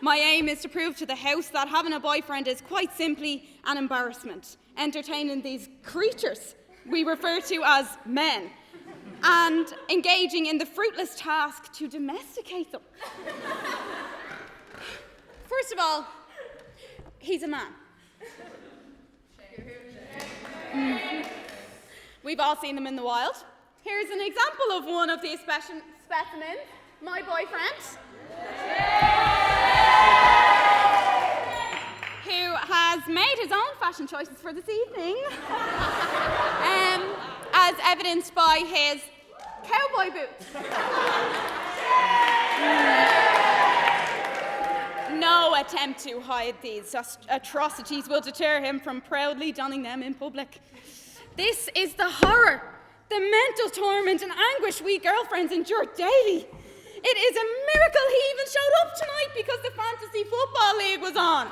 My aim is to prove to the House that having a boyfriend is quite simply an embarrassment, entertaining these creatures we refer to as men, and engaging in the fruitless task to domesticate them. First of all, he's a man. We've all seen them in the wild. Here's an example of one of these specimens, my boyfriend. Who has made his own fashion choices for this evening, as evidenced by his cowboy boots. No attempt to hide these atrocities will deter him from proudly donning them in public. This is the horror, the mental torment and anguish we girlfriends endure daily. It is a miracle he even showed up tonight because the fantasy football league was on.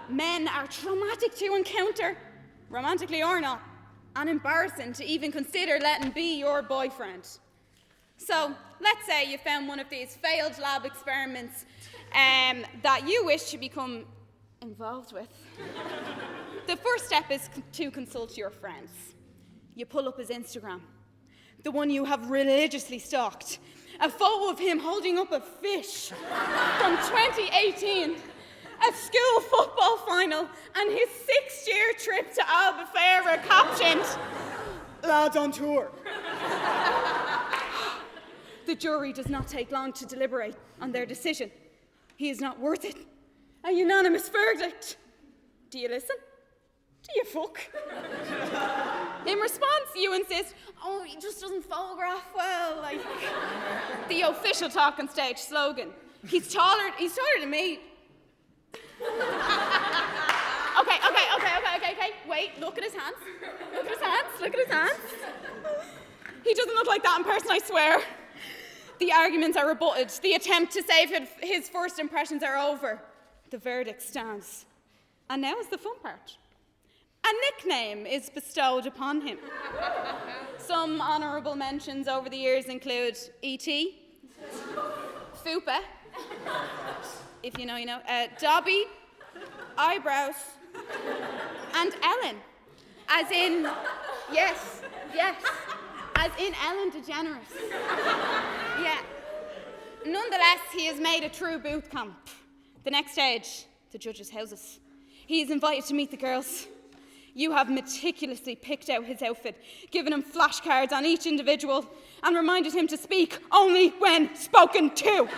Men are traumatic to encounter, romantically or not, and embarrassing to even consider letting be your boyfriend. So, let's say you found one of these failed lab experiments that you wish to become involved with. The first step is to consult your friends. You pull up his Instagram, the one you have religiously stalked. A photo of him holding up a fish from 2018. a school football final, and his 6th-year trip to Albufeira captioned, "Lads on tour." The jury does not take long to deliberate on their decision. He is not worth it. A unanimous verdict. Do you listen? Do you fuck? In response, you insist, "Oh, he just doesn't photograph well," like the official talk on stage slogan. He's taller than me. Okay. Wait, look at his hands. Look at his hands. He doesn't look like that in person, I swear. The arguments are rebutted. The attempt to save his first impressions are over. The verdict stands. And now is the fun part. A nickname is bestowed upon him. Some honourable mentions over the years include E.T., Fupa, if you know, you know, Dobby, Eyebrows, and Ellen. As in, yes, as in Ellen DeGeneres. Yeah. Nonetheless, he has made a true boot camp. The next stage, the judges' houses. He is invited to meet the girls. You have meticulously picked out his outfit, given him flashcards on each individual, and reminded him to speak only when spoken to.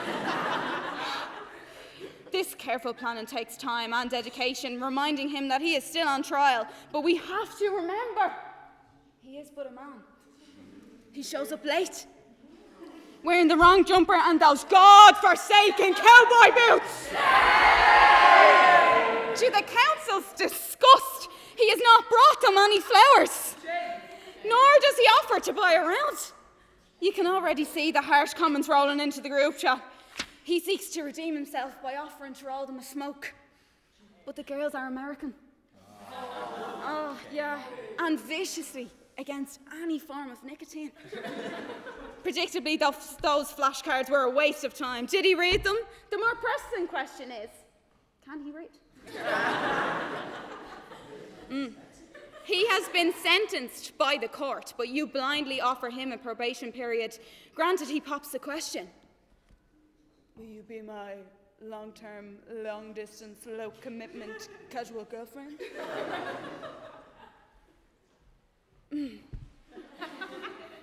This careful planning takes time and dedication, reminding him that he is still on trial. But we have to remember, he is but a man. He shows up late, wearing the wrong jumper and those God-forsaken cowboy boots. To the council's disgust, he has not brought them any flowers, nor does he offer to buy a round. You can already see the harsh comments rolling into the group chat. He seeks to redeem himself by offering to roll them a smoke. But the girls are American. Oh, yeah, and viciously against any form of nicotine. Predictably, those flashcards were a waste of time. Did he read them? The more pressing question is, can he read? He has been sentenced by the court, but you blindly offer him a probation period. Granted, he pops the question. Will you be my long-term, long-distance, low-commitment, casual girlfriend?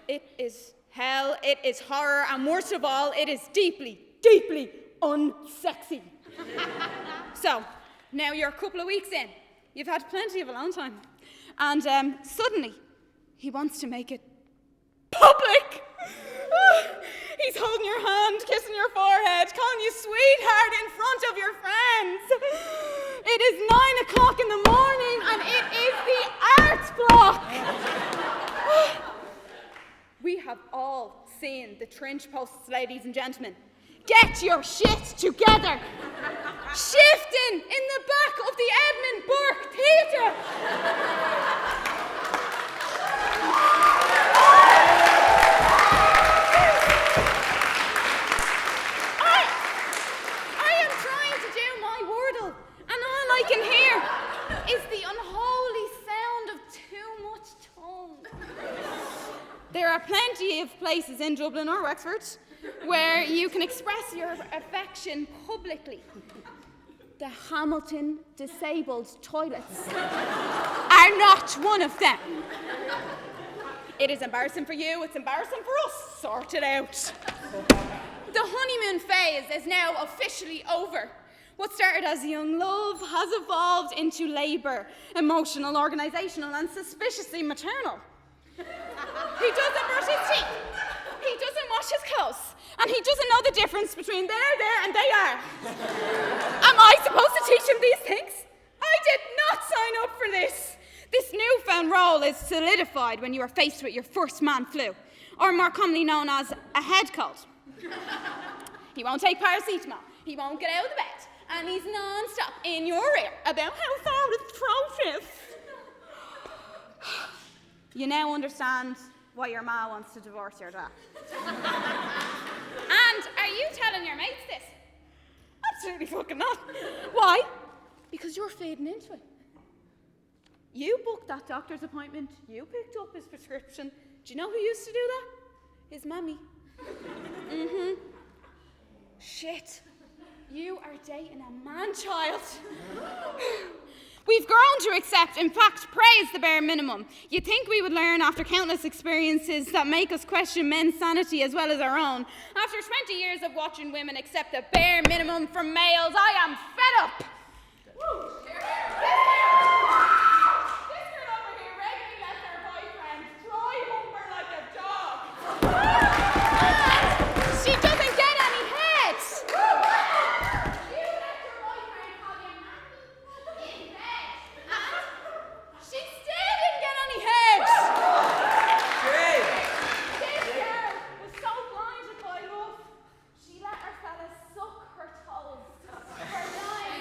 It is hell, it is horror, and worst of all, it is deeply, deeply unsexy. So, now you're a couple of weeks in. You've had plenty of alone time. And suddenly, he wants to make it public. He's holding your hand, kissing your forehead, calling you sweetheart in front of your friends. It is 9 o'clock in the morning, and it is the art block. We have all seen the trench posts, ladies and gentlemen. Get your shit together. Shifting in the back of the Edmund Burke Theatre. I am trying to do my wordle, and all I can hear is the unholy sound of too much tongue. There are plenty of places in Dublin or Wexford where you can express your affection publicly. The Hamilton disabled toilets are not one of them. It is embarrassing for you, it's embarrassing for us. Sort it out. The honeymoon phase is now officially over. What started as young love has evolved into labour, emotional, organisational, and suspiciously maternal. He doesn't brush his teeth. He doesn't wash his clothes. And he doesn't know the difference between there, and they are. Am I supposed to teach him these things? I did not sign up for this. This newfound role is solidified when you are faced with your first man flu, or more commonly known as a head cold. He won't take paracetamol. He won't get out of the bed. And he's non-stop in your ear about how sore his throat is. You now understand why your ma wants to divorce your dad. And are you telling your mates this? Absolutely fucking not. Why? Because you're fading into it. You booked that doctor's appointment. You picked up his prescription. Do you know who used to do that? His mammy. Shit. You are dating a man-child. We've grown to accept, in fact, praise the bare minimum. You'd think we would learn after countless experiences that make us question men's sanity as well as our own. After 20 years of watching women accept the bare minimum from males, I am fed up. Woo. This girl over here regularly lets her boyfriend dry hump her like a dog. And she doesn't get any head. You let your boyfriend call you nanny in bed. And she still didn't get any head. This girl was so blinded by love, she let her fella suck her toes for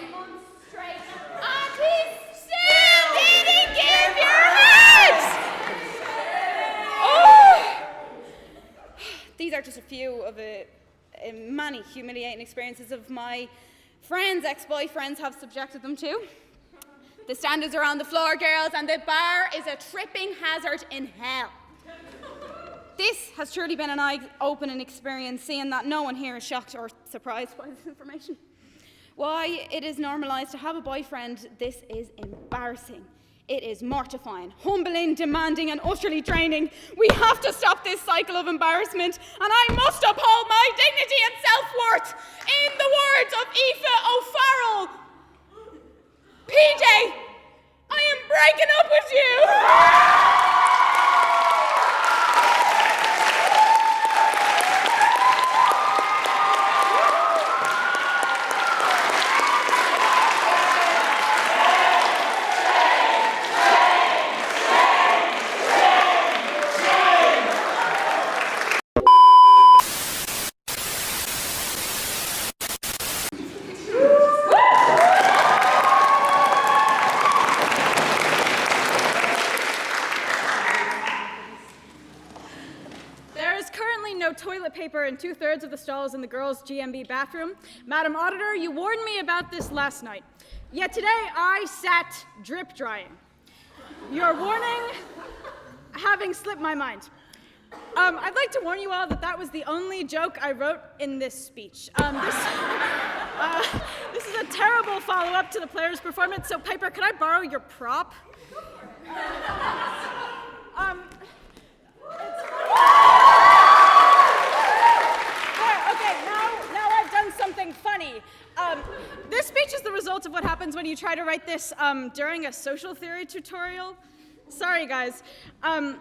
9 months straight. And he still didn't give your head! Oh! These are just a few of the many humiliating experiences of my friends' ex-boyfriends have subjected them to. The standards are on the floor, girls, and the bar is a tripping hazard in hell. This has truly been an eye-opening experience, seeing that no one here is shocked or surprised by this information. Why it is normalized to have a boyfriend, this is embarrassing. It is mortifying, humbling, demanding, and utterly draining. We have to stop this cycle of embarrassment, and I must uphold my dignity and self-worth. In the words of Aoife O'Farrell, PJ, I am breaking up with you. Toilet paper in 2/3 of the stalls in the girls' GMB bathroom. Madam Auditor, you warned me about this last night. Yet today I sat drip drying. Your warning having slipped my mind. I'd like to warn you all that that was the only joke I wrote in this speech. This is a terrible follow-up to the player's performance, so Piper, could I borrow your prop? Something funny. This speech is the result of what happens when you try to write this during a social theory tutorial. Sorry, guys. So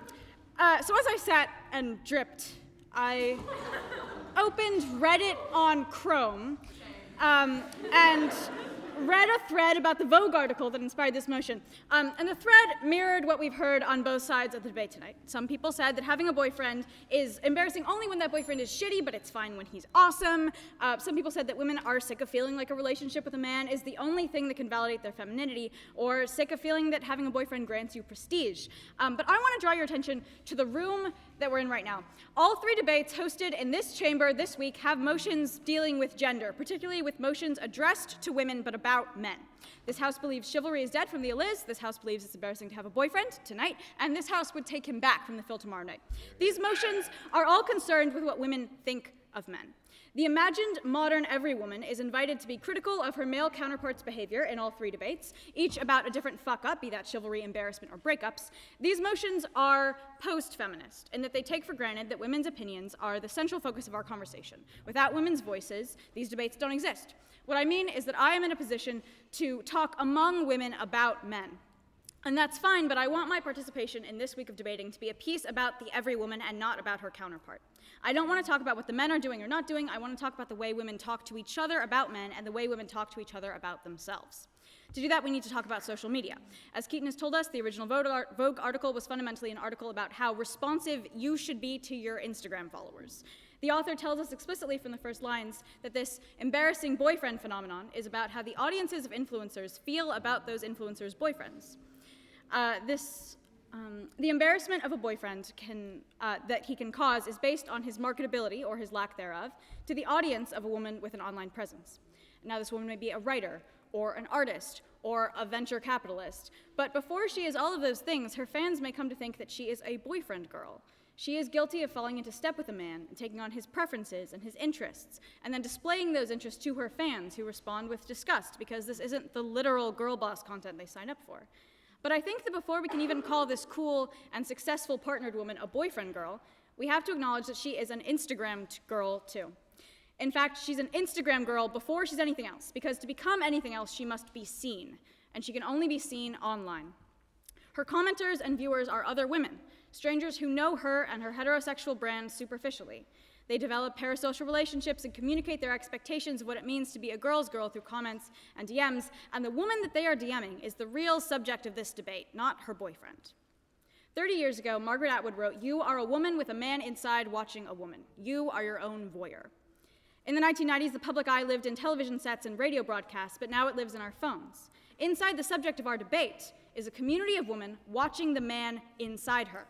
as I sat and dripped, I opened Reddit on Chrome and read a thread about the Vogue article that inspired this motion. And the thread mirrored what we've heard on both sides of the debate tonight. Some people said that having a boyfriend is embarrassing only when that boyfriend is shitty, but it's fine when he's awesome. Some people said that women are sick of feeling like a relationship with a man is the only thing that can validate their femininity, or sick of feeling that having a boyfriend grants you prestige. But I want to draw your attention to the room that we're in right now. All 3 debates hosted in this chamber this week have motions dealing with gender, particularly with motions addressed to women but about men. This house believes chivalry is dead from the Eliz, this house believes it's embarrassing to have a boyfriend tonight, and this house would take him back from the Phil tomorrow night. These motions are all concerned with what women think of men. The imagined modern every woman is invited to be critical of her male counterpart's behavior in all 3 debates, each about a different fuck-up, be that chivalry, embarrassment, or breakups. These motions are post-feminist, in that they take for granted that women's opinions are the central focus of our conversation. Without women's voices, these debates don't exist. What I mean is that I am in a position to talk among women about men. And that's fine, but I want my participation in this week of debating to be a piece about the every woman and not about her counterpart. I don't want to talk about what the men are doing or not doing. I want to talk about the way women talk to each other about men and the way women talk to each other about themselves. To do that, we need to talk about social media. As Keaton has told us, the original Vogue article was fundamentally an article about how responsive you should be to your Instagram followers. The author tells us explicitly from the first lines that this embarrassing boyfriend phenomenon is about how the audiences of influencers feel about those influencers' boyfriends. The embarrassment of a boyfriend that he can cause is based on his marketability, or his lack thereof, to the audience of a woman with an online presence. Now, this woman may be a writer, or an artist, or a venture capitalist, but before she is all of those things, her fans may come to think that she is a boyfriend girl. She is guilty of falling into step with a man and taking on his preferences and his interests, and then displaying those interests to her fans who respond with disgust because this isn't the literal girl boss content they sign up for. But I think that before we can even call this cool and successful partnered woman a boyfriend girl, we have to acknowledge that she is an Instagram girl too. In fact, she's an Instagram girl before she's anything else, because to become anything else, she must be seen, and she can only be seen online. Her commenters and viewers are other women, strangers who know her and her heterosexual brand superficially. They develop parasocial relationships and communicate their expectations of what it means to be a girl's girl through comments and DMs, and the woman that they are DMing is the real subject of this debate, not her boyfriend. 30 years ago, Margaret Atwood wrote, "You are a woman with a man inside watching a woman. You are your own voyeur." In the 1990s, the public eye lived in television sets and radio broadcasts, but now it lives in our phones. Inside the subject of our debate is a community of women watching the man inside her.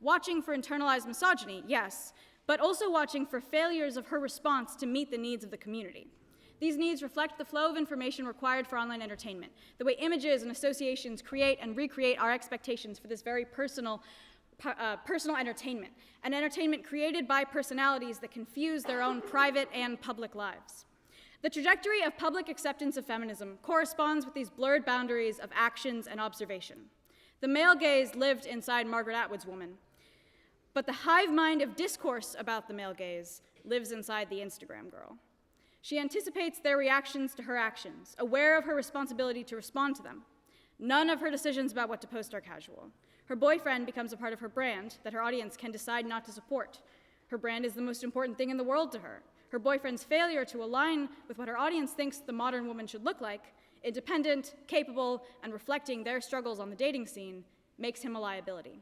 Watching for internalized misogyny, yes, but also watching for failures of her response to meet the needs of the community. These needs reflect the flow of information required for online entertainment, the way images and associations create and recreate our expectations for this very personal entertainment, an entertainment created by personalities that confuse their own private and public lives. The trajectory of public acceptance of feminism corresponds with these blurred boundaries of actions and observation. The male gaze lived inside Margaret Atwood's woman, but the hive mind of discourse about the male gaze lives inside the Instagram girl. She anticipates their reactions to her actions, aware of her responsibility to respond to them. None of her decisions about what to post are casual. Her boyfriend becomes a part of her brand that her audience can decide not to support. Her brand is the most important thing in the world to her. Her boyfriend's failure to align with what her audience thinks the modern woman should look like, independent, capable, and reflecting their struggles on the dating scene, makes him a liability.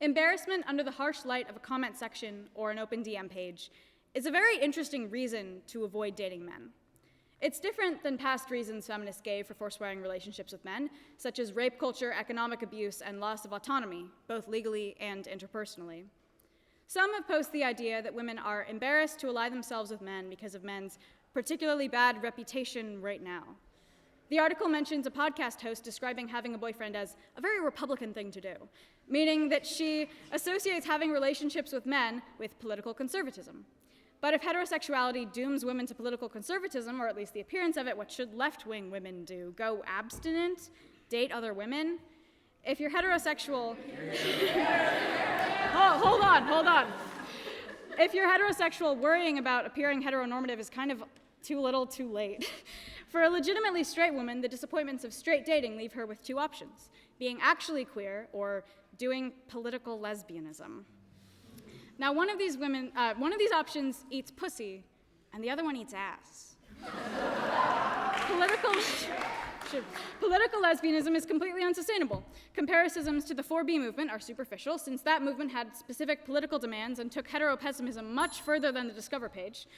Embarrassment under the harsh light of a comment section or an open DM page is a very interesting reason to avoid dating men. It's different than past reasons feminists gave for forswearing relationships with men, such as rape culture, economic abuse, and loss of autonomy, both legally and interpersonally. Some have posed the idea that women are embarrassed to ally themselves with men because of men's particularly bad reputation right now. The article mentions a podcast host describing having a boyfriend as a very Republican thing to do, meaning that she associates having relationships with men with political conservatism. But if heterosexuality dooms women to political conservatism, or at least the appearance of it, what should left-wing women do? Go abstinent? Date other women? If you're heterosexual... Oh, hold on. If you're heterosexual, worrying about appearing heteronormative is kind of too little, too late. For a legitimately straight woman, the disappointments of straight dating leave her with two options: being actually queer or doing political lesbianism. Now, one of these options eats pussy, and the other one eats ass. Political lesbianism is completely unsustainable. Comparisons to the 4B movement are superficial, since that movement had specific political demands and took hetero-pessimism much further than the Discover page.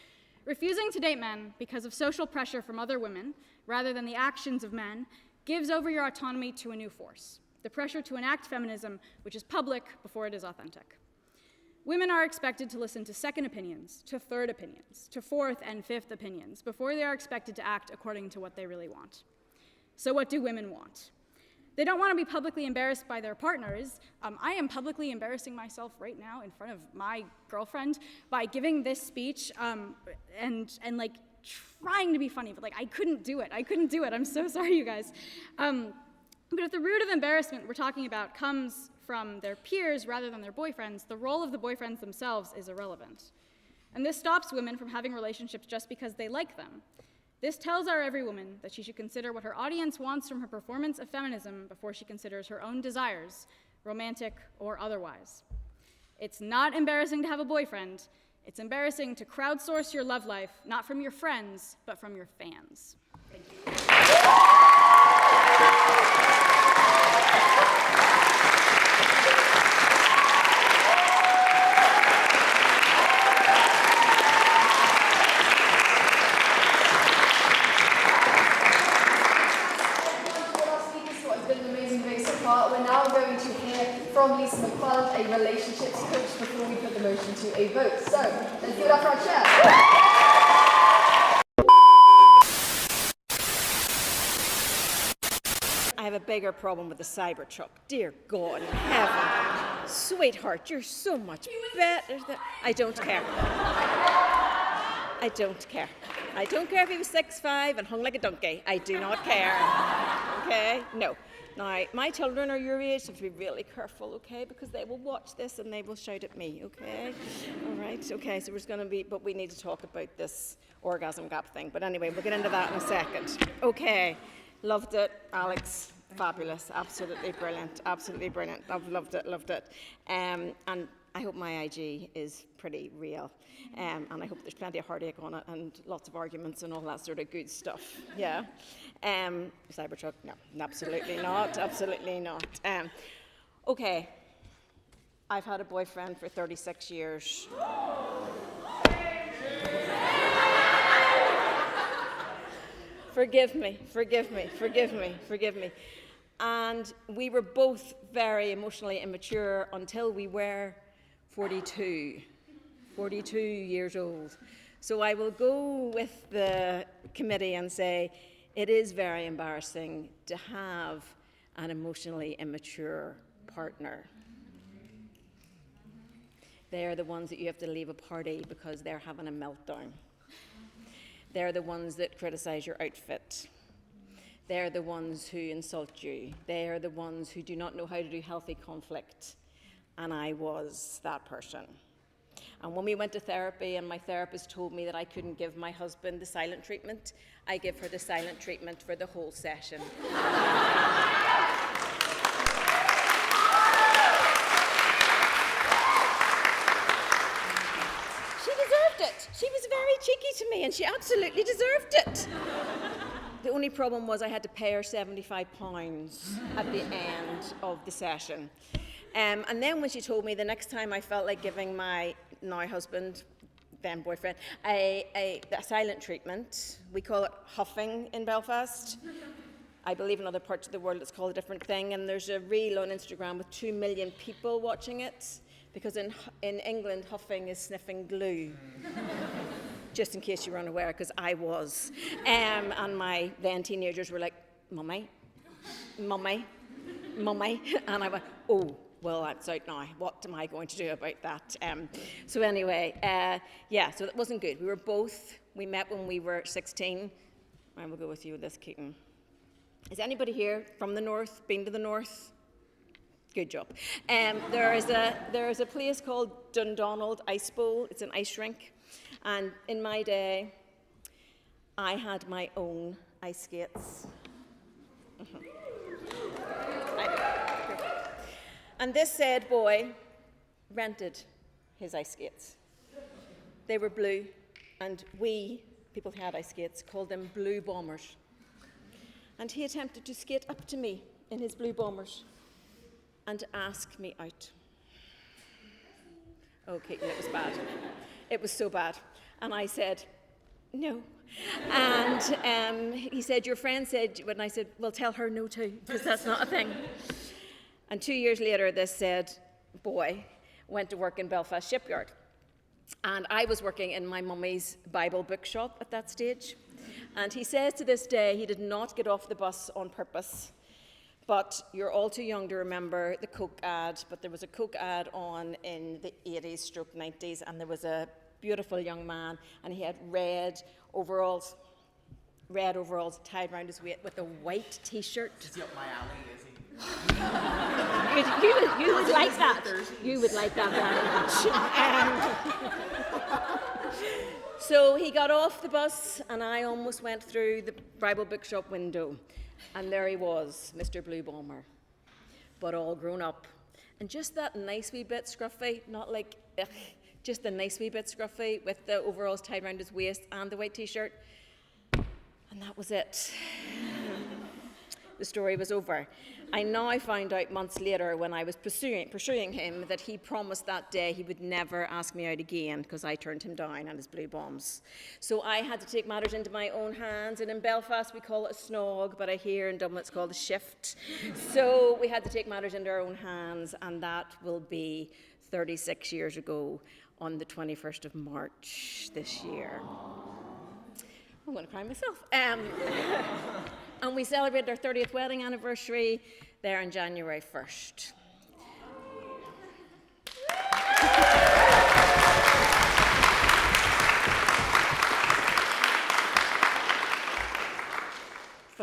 Refusing to date men because of social pressure from other women, rather than the actions of men, gives over your autonomy to a new force: the pressure to enact feminism, which is public before it is authentic. Women are expected to listen to second opinions, to third opinions, to fourth and fifth opinions before they are expected to act according to what they really want. So what do women want? They don't want to be publicly embarrassed by their partners. I am publicly embarrassing myself right now in front of my girlfriend by giving this speech and like trying to be funny, but like I couldn't do it. I'm so sorry, you guys. But if the root of embarrassment we're talking about comes from their peers rather than their boyfriends, the role of the boyfriends themselves is irrelevant. And this stops women from having relationships just because they like them. This tells our every woman that she should consider what her audience wants from her performance of feminism before she considers her own desires, romantic or otherwise. It's not embarrassing to have a boyfriend. It's embarrassing to crowdsource your love life, not from your friends, but from your fans. Thank you. We're now going to hear from Lisa McFarland, a relationships coach, before we put the motion to a vote. So, let's give it up for our chair. I have a bigger problem with the Cybertruck. Dear God in heaven. Sweetheart, you're so much better than... I don't care. I don't care. I don't care if he was 6'5" and hung like a donkey. I do not care. Okay? No. Now, my children are your age, so be really careful, okay? Because they will watch this and they will shout at me, okay? All right, okay, so we're just going to be... But we need to talk about this orgasm gap thing. But anyway, we'll get into that in a second. Okay. Loved it, Alex. Fabulous. Absolutely brilliant. Absolutely brilliant. I've loved it, loved it. And I hope my IG is pretty real. And I hope there's plenty of heartache on it and lots of arguments and all that sort of good stuff. Yeah. Cybertruck? No, absolutely not. Absolutely not. Okay. I've had a boyfriend for 36 years. Forgive me. And we were both very emotionally immature until we were 42 years old. So I will go with the committee and say it is very embarrassing to have an emotionally immature partner. They're the ones that you have to leave a party because they're having a meltdown. They're the ones that criticize your outfit. They're the ones who insult you. They're the ones who do not know how to do healthy conflict. And I was that person. And when we went to therapy and my therapist told me that I couldn't give my husband the silent treatment, I give her the silent treatment for the whole session. She deserved it. She was very cheeky to me and she absolutely deserved it. The only problem was I had to pay her £75 at the end of the session. And then when she told me the next time I felt like giving my now husband, then boyfriend, a silent treatment, we call it huffing in Belfast. I believe in other parts of the world it's called a different thing, and there's a reel on Instagram with 2 million people watching it, because in England, huffing is sniffing glue. Just in case you were unaware, because I was. And my then teenagers were like, Mummy. And I went, oh, well, that's out now. What am I going to do about that? So anyway, so it wasn't good. We met when we were 16. I will go with you with this, Keaton. Is anybody here from the north, been to the north? Good job. There is a place called Dundonald Ice Bowl. It's an ice rink. And in my day, I had my own ice skates. And this said boy rented his ice skates. They were blue, and we, people who had ice skates, called them blue bombers. And he attempted to skate up to me in his blue bombers and to ask me out. Oh, Caitlin, it was bad. It was so bad. And I said, no. And he said, your friend said, and I said, well, tell her no too, because that's not a thing. And 2 years later, this said boy went to work in Belfast Shipyard. And I was working in my mummy's Bible bookshop at that stage. And he says to this day, he did not get off the bus on purpose. But you're all too young to remember the Coke ad, but there was a Coke ad on in the 80s, 90s, and there was a beautiful young man, and he had red overalls tied around his waist with a white T-shirt. Is he up my alley, is he? You would like that. You would like that very much. So he got off the bus, and I almost went through the Bible bookshop window. And there he was, Mr. Blue Bomber, but all grown up. And just that nice wee bit scruffy, not like, just the nice wee bit scruffy with the overalls tied around his waist and the white T-shirt. And that was it. The story was over. I now found out months later when I was pursuing him that he promised that day he would never ask me out again because I turned him down on his blue bombs. So I had to take matters into my own hands, and in Belfast we call it a snog, but I hear in Dublin it's called a shift. So we had to take matters into our own hands, and that will be 36 years ago on the 21st of March this year. I'm going to cry myself. And we celebrated our 30th wedding anniversary there on January 1st.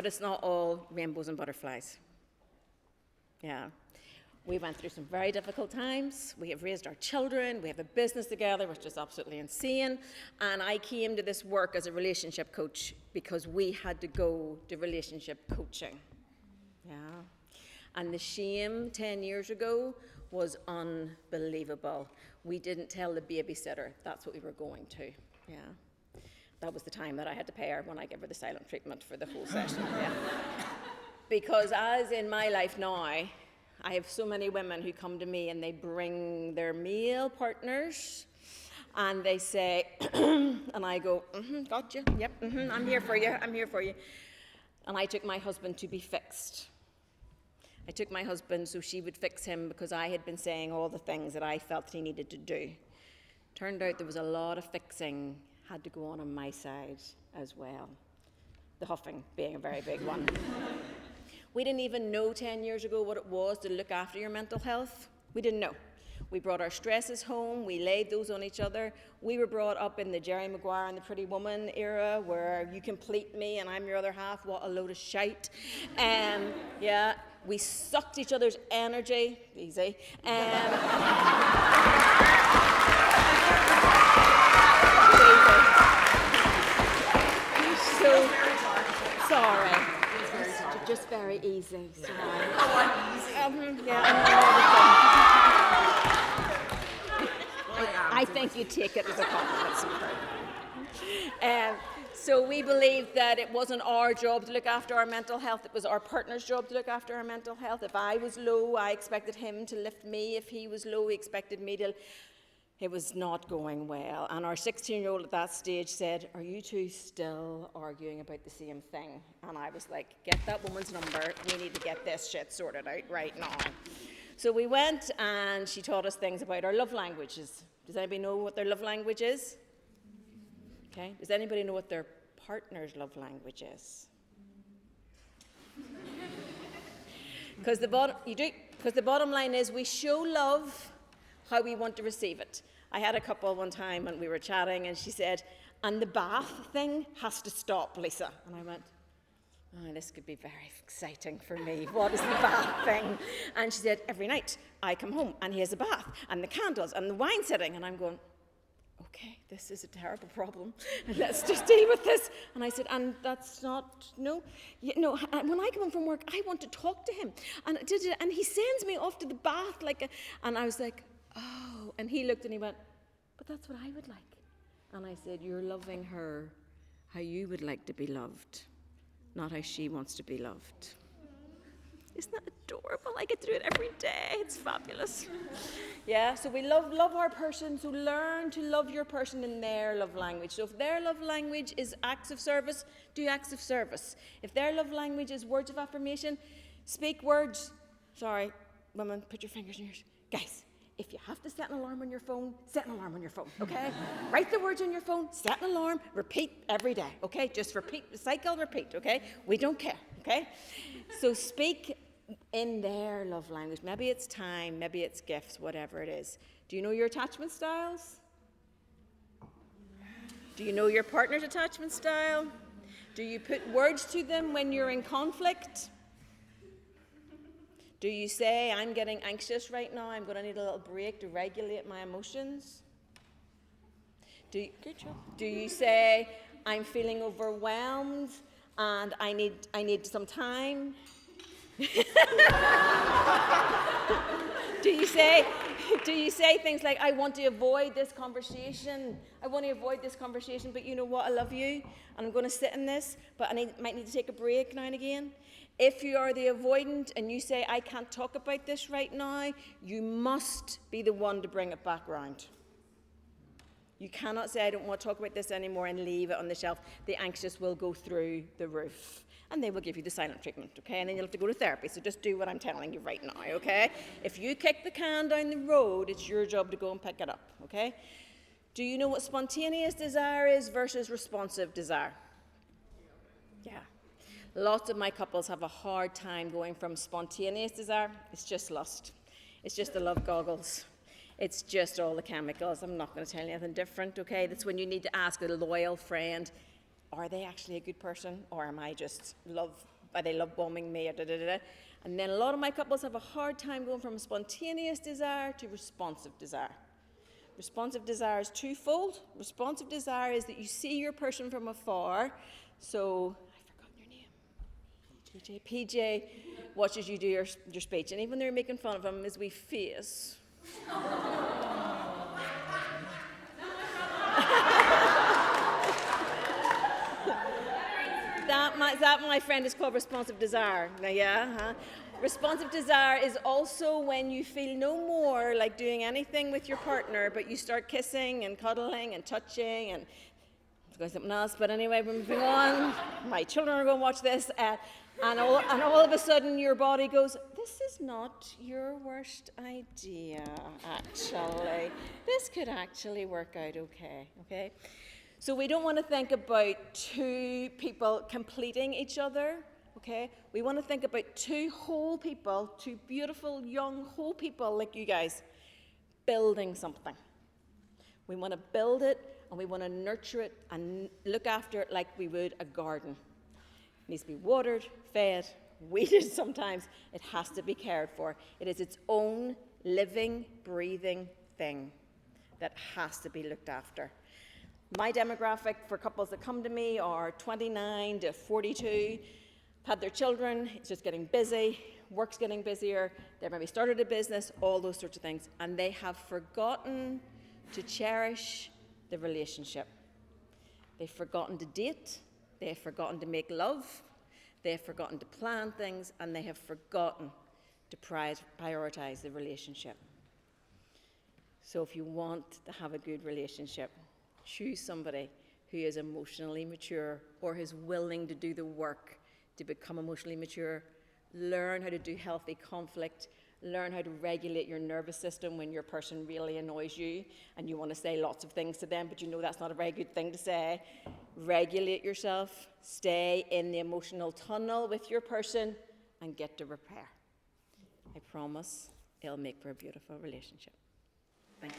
But it's not all rainbows and butterflies. Yeah. We went through some very difficult times. We have raised our children. We have a business together, which is absolutely insane. And I came to this work as a relationship coach because we had to go to relationship coaching. Yeah. And the shame 10 years ago was unbelievable. We didn't tell the babysitter that's what we were going to. Yeah. That was the time that I had to pay her when I gave her the silent treatment for the whole session. Yeah. Because as in my life now, I have so many women who come to me and they bring their male partners and they say, and I go, gotcha, yep, I'm here for you, I'm here for you. And I took my husband to be fixed. I took my husband so she would fix him because I had been saying all the things that I felt that he needed to do. Turned out there was a lot of fixing had to go on my side as well. The huffing being a very big one. We didn't even know 10 years ago what it was to look after your mental health. We didn't know. We brought our stresses home, we laid those on each other. We were brought up in the Jerry Maguire and the Pretty Woman era where you complete me and I'm your other half, what a load of shite. Yeah, we sucked each other's energy, easy. So, sorry. Just very easy. Sorry. I think you take it as a compliment. So we believed that it wasn't our job to look after our mental health, it was our partner's job to look after our mental health. If I was low, I expected him to lift me. If he was low, he expected me to. It was not going well. And our 16-year-old at that stage said, "Are you two still arguing about the same thing?" And I was like, "Get that woman's number. We need to get this shit sorted out right now." So we went and she taught us things about our love languages. Does anybody know what their love language is? Okay. Does anybody know what their partner's love language is? Because the bottom line is we show love how we want to receive it. I had a couple one time and we were chatting and she said, "And the bath thing has to stop, Lisa." And I went, "Oh, this could be very exciting for me. What is the bath thing?" And she said, "Every night I come home and he has a bath and the candles and the wine setting." And I'm going, "Okay, this is a terrible problem. Let's just deal with this." And I said, "And that's not, no, when I come home from work, I want to talk to him. And he sends me off to the bath and I was like, "Oh," and he looked and he went, "But that's what I would like." And I said, "You're loving her how you would like to be loved, not how she wants to be loved." Isn't that adorable? I get to do it every day. It's fabulous. Yeah, so we love our person, so learn to love your person in their love language. So if their love language is acts of service, do acts of service. If their love language is words of affirmation, speak words. Sorry, women, put your fingers in yours. Guys, if you have to set an alarm on your phone, set an alarm on your phone, okay? Write the words on your phone, set an alarm, repeat every day, okay? Just repeat, cycle, repeat, okay? We don't care, okay? So speak in their love language. Maybe it's time, maybe it's gifts, whatever it is. Do you know your attachment styles? Do you know your partner's attachment style? Do you put words to them when you're in conflict? Do you say, "I'm getting anxious right now, I'm going to need a little break to regulate my emotions"? Good job. Do you say, "I'm feeling overwhelmed and I need some time"? Do you say things like, "I want to avoid this conversation. I want to avoid this conversation, but you know what? I love you and I'm going to sit in this, but I might need to take a break now and again"? If you are the avoidant and you say, "I can't talk about this right now," you must be the one to bring it back round. You cannot say, "I don't want to talk about this anymore," and leave it on the shelf. The anxious will go through the roof. And they will give you the silent treatment, okay? And then you'll have to go to therapy, so just do what I'm telling you right now, okay? If you kick the can down the road, it's your job to go and pick it up, okay? Do you know what spontaneous desire is versus responsive desire? Yeah. Lots of my couples have a hard time going from spontaneous desire. It's just lust. It's just the love goggles. It's just all the chemicals. I'm not going to tell you anything different, okay? That's when you need to ask a loyal friend, are they actually a good person, or am I just love why they love bombing me, or da-da-da-da. And then a lot of my couples have a hard time going from spontaneous desire to responsive desire. Responsive desire is twofold. Responsive desire is that you see your person from afar. So, I've forgotten your name. PJ watches you do your speech. And even though you're making fun of him, his wee face. that, my friend, is called responsive desire. Now, yeah, huh? Responsive desire is also when you feel no more like doing anything with your partner, but you start kissing and cuddling and touching and it's going something else. But anyway, we're moving on. My children are going to watch this, and all of a sudden your body goes, "This is not your worst idea, actually. This could actually work out okay." Okay. So we don't want to think about two people completing each other. Okay, we want to think about two whole people, two beautiful, young, whole people like you guys, building something. We want to build it, and we want to nurture it and look after it like we would a garden. It needs to be watered, fed, weeded sometimes. It has to be cared for. It is its own living, breathing thing that has to be looked after. My demographic for couples that come to me are 29 to 42. Had their children, it's just getting busy, work's getting busier, they maybe started a business, all those sorts of things, and they have forgotten to cherish the relationship. They've forgotten to date, they've forgotten to make love, they've forgotten to plan things, and they have forgotten to prioritize the relationship. So if you want to have a good relationship, choose somebody who is emotionally mature or who's willing to do the work to become emotionally mature. Learn how to do healthy conflict. Learn how to regulate your nervous system when your person really annoys you and you want to say lots of things to them, but you know that's not a very good thing to say. Regulate yourself. Stay in the emotional tunnel with your person and get to repair. I promise it'll make for a beautiful relationship. Thanks.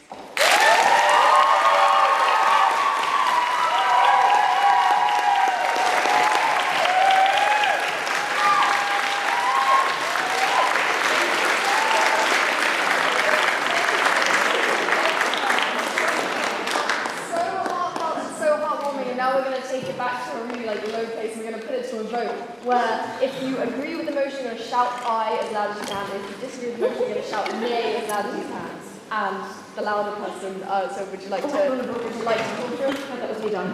Take it back to a really low place, and we're going to put it to a vote where if you agree with the motion, you're going to shout aye as loud as you can. If you disagree with the motion, you're going to shout nay as loud as you can. And the louder person, so would you like to talk through? That was me done.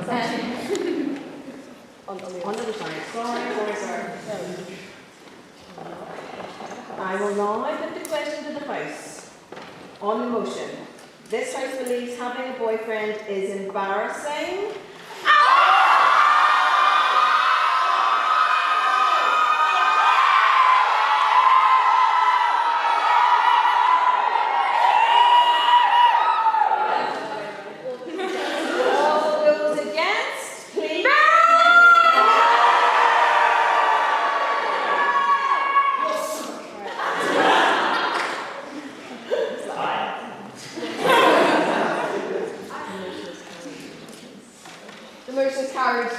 On the other side. Sorry. I will now put the question to the House. On the motion, this House believes having a boyfriend is embarrassing. The motion is carried.